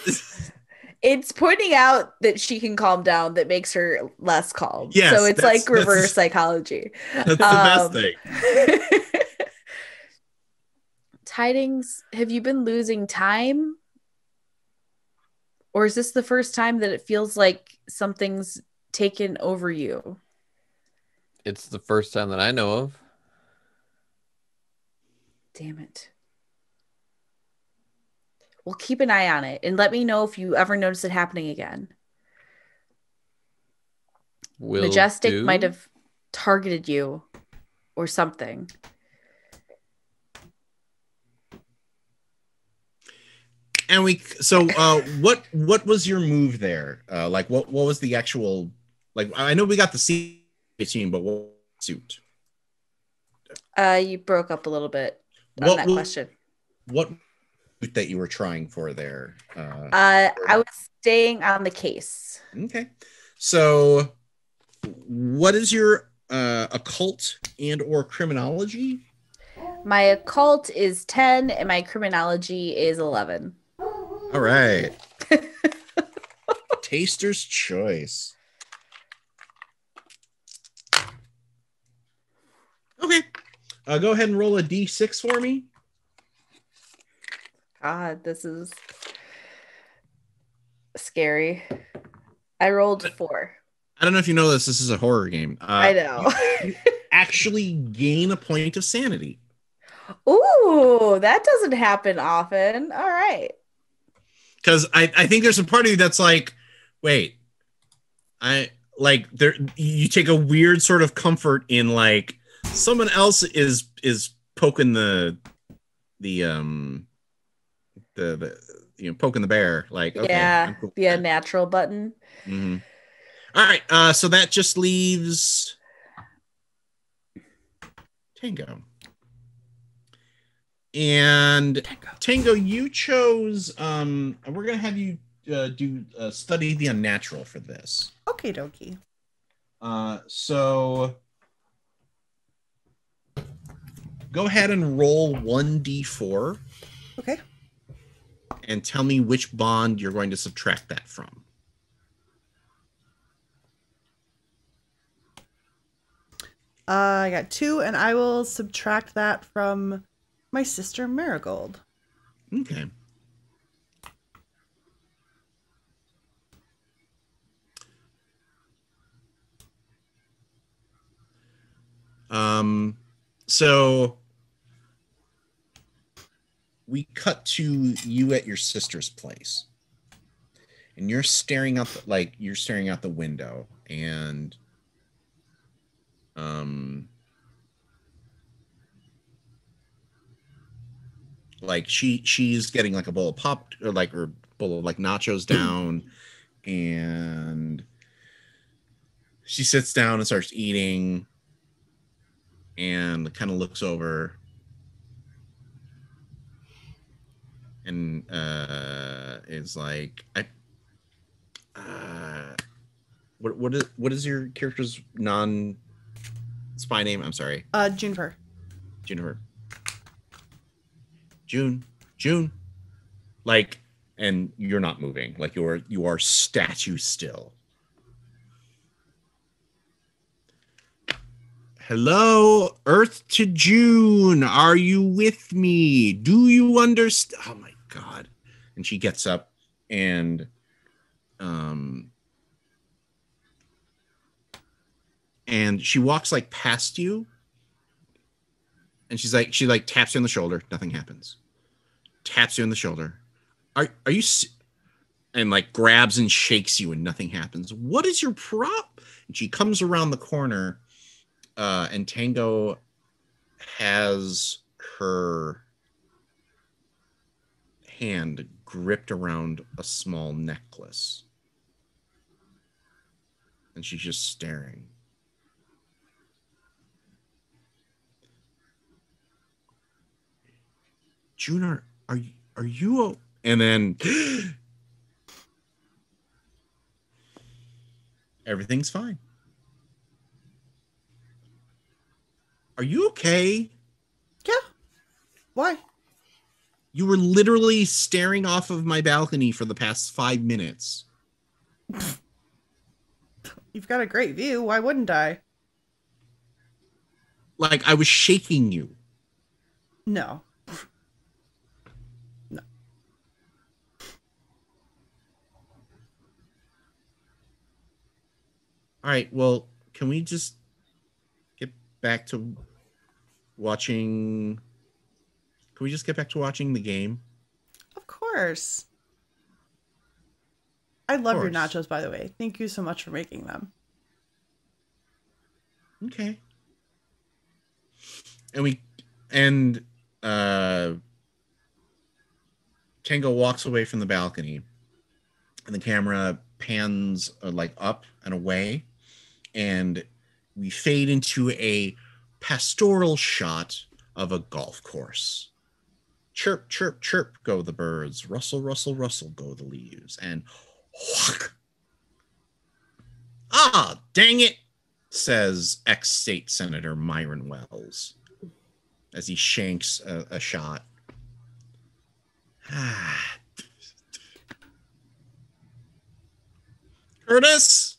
It's pointing out that she can calm down that makes her less calm. Yes, so it's like reverse psychology. That's the best thing. Tidings, have you been losing time? Or is this the first time that it feels like something's taken over you? It's the first time that I know of. Damn it. Well, keep an eye on it and let me know if you ever notice it happening again. Majestic might have targeted you or something. And what was your move there? Like what was the actual, like, I know we got the scene, but what suit? You broke up a little bit on that question. What that you were trying for there? I was staying on the case. Okay. So what is your occult and or criminology? My occult is 10 and my criminology is 11. All right. Taster's choice. Okay. Go ahead and roll a d6 for me. God, this is scary. I rolled 4. I don't know if you know this. This is a horror game. I know. You actually gain a point of sanity. Ooh, that doesn't happen often. All right. Because I think there's a part of you that's like, wait, I like there. You take a weird sort of comfort in like someone else is poking the poking the bear. Like, okay, Yeah, I'm cool with the that. unnatural button. Mm-hmm. All right, so that just leaves Tango. And Tango, you chose. We're gonna have you study the unnatural for this. Okay, dokie. So go ahead and roll 1d4. Okay. And tell me which bond you're going to subtract that from. I got 2, and I will subtract that from my sister Marigold. Okay. So we cut to you at your sister's place, and you're staring out the window, and like she's getting like a bowl of pop or bowl of like nachos down, and she sits down and starts eating and kind of looks over and is like, what is your character's non-spy name? I'm sorry. Juniper. June. Like, and you're not moving. Like you are statue still. Hello, Earth to June. Are you with me? Do you understand? Oh my God. And she gets up and she walks like past you. And she taps you on the shoulder. Nothing happens. Taps you on the shoulder. Are you? And like grabs and shakes you and nothing happens. What is your prop? And she comes around the corner. And Tango has her hand gripped around a small necklace. And she's just staring. June, are you? And then everything's fine. Are you okay? Yeah. Why? You were literally staring off of my balcony for the past 5 minutes. You've got a great view. Why wouldn't I? Like I was shaking you. No. No. All right. Well, can we just get back to watching? Can we just get back to watching the game? Of course. I love your course. nachos, by the way. Thank you so much for making them. Okay. And Tango walks away from the balcony, and the camera pans like up and away, and we fade into a pastoral shot of a golf course. Chirp, chirp, chirp go the birds. Rustle, rustle, rustle go the leaves. And whack. Ah, dang it, says ex-state Senator Myron Wells as he shanks a shot. Curtis,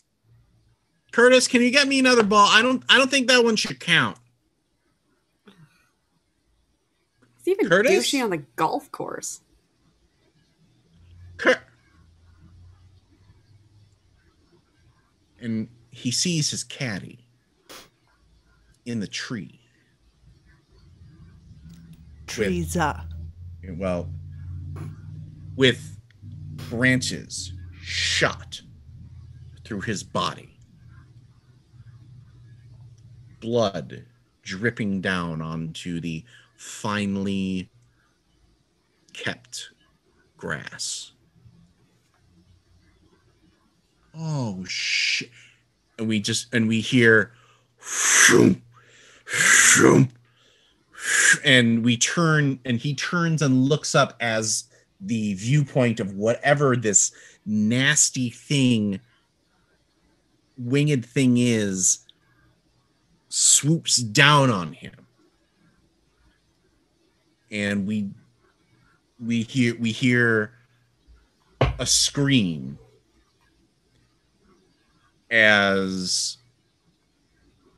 can you get me another ball? I don't think that one should count. He's even Curtis? douchey on the golf course. And he sees his caddy in the tree. Trees up. Well, with branches shot through his body, blood dripping down onto the finely kept grass. Oh shit. And we hear shroom, shroom, and we turn, and he turns and looks up as the viewpoint of whatever this nasty thing, winged thing is, swoops down on him. And we hear a scream as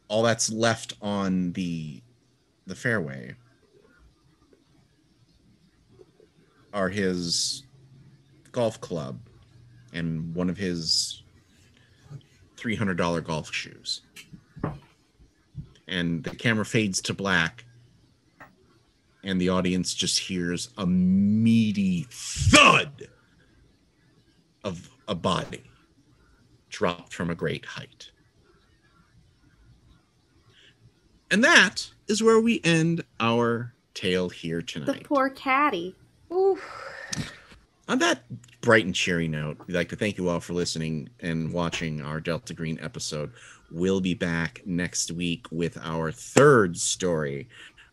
all that's left on the fairway are his golf club and one of his $300 golf shoes. And the camera fades to black, and the audience just hears a meaty thud of a body dropped from a great height. And that is where we end our tale here The tonight. poor caddy. Ooh. On that bright and cheery note, we'd like to thank you all for listening and watching our Delta Green episode. We'll be back next week with our third story.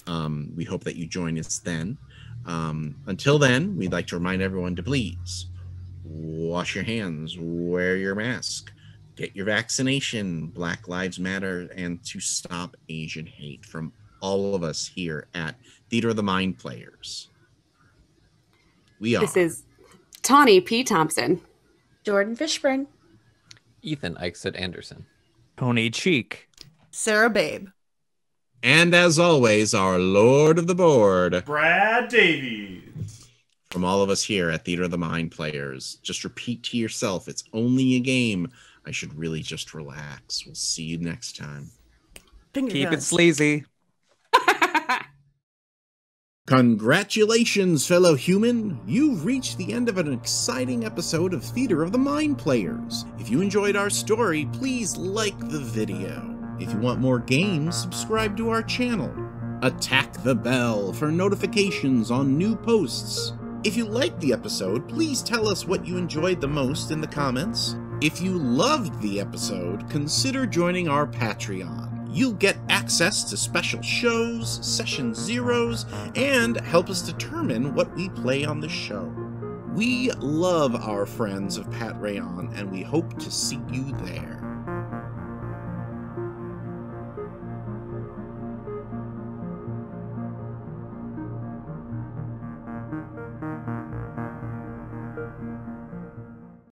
We hope that you join us then. Until then, we'd like to remind everyone to please wash your hands, wear your mask, get your vaccination, Black Lives Matter, and to stop Asian hate from all of us here at Theater of the Mind Players. We are. This is Tawny P. Thompson. Jordan Fishburne. Ethan Eichstedt Anderson. Tony Cheek. Sarah Babe. And as always, our Lord of the Board, Brad Davies. from all of us here at Theater of the Mind Players, just repeat to yourself, it's only a game. I should really just relax. We'll see you next time. Finger Keep it guns. sleazy. Congratulations, fellow human! You've reached the end of an exciting episode of Theater of the Mind Players. If you enjoyed our story, please like the video. If you want more games, subscribe to our channel. Attack the bell for notifications on new posts. If you liked the episode, please tell us what you enjoyed the most in the comments. If you loved the episode, consider joining our Patreon. You'll get access to special shows, session zeros, and help us determine what we play on the show. We love our friends of Pat Rayon, and we hope to see you there.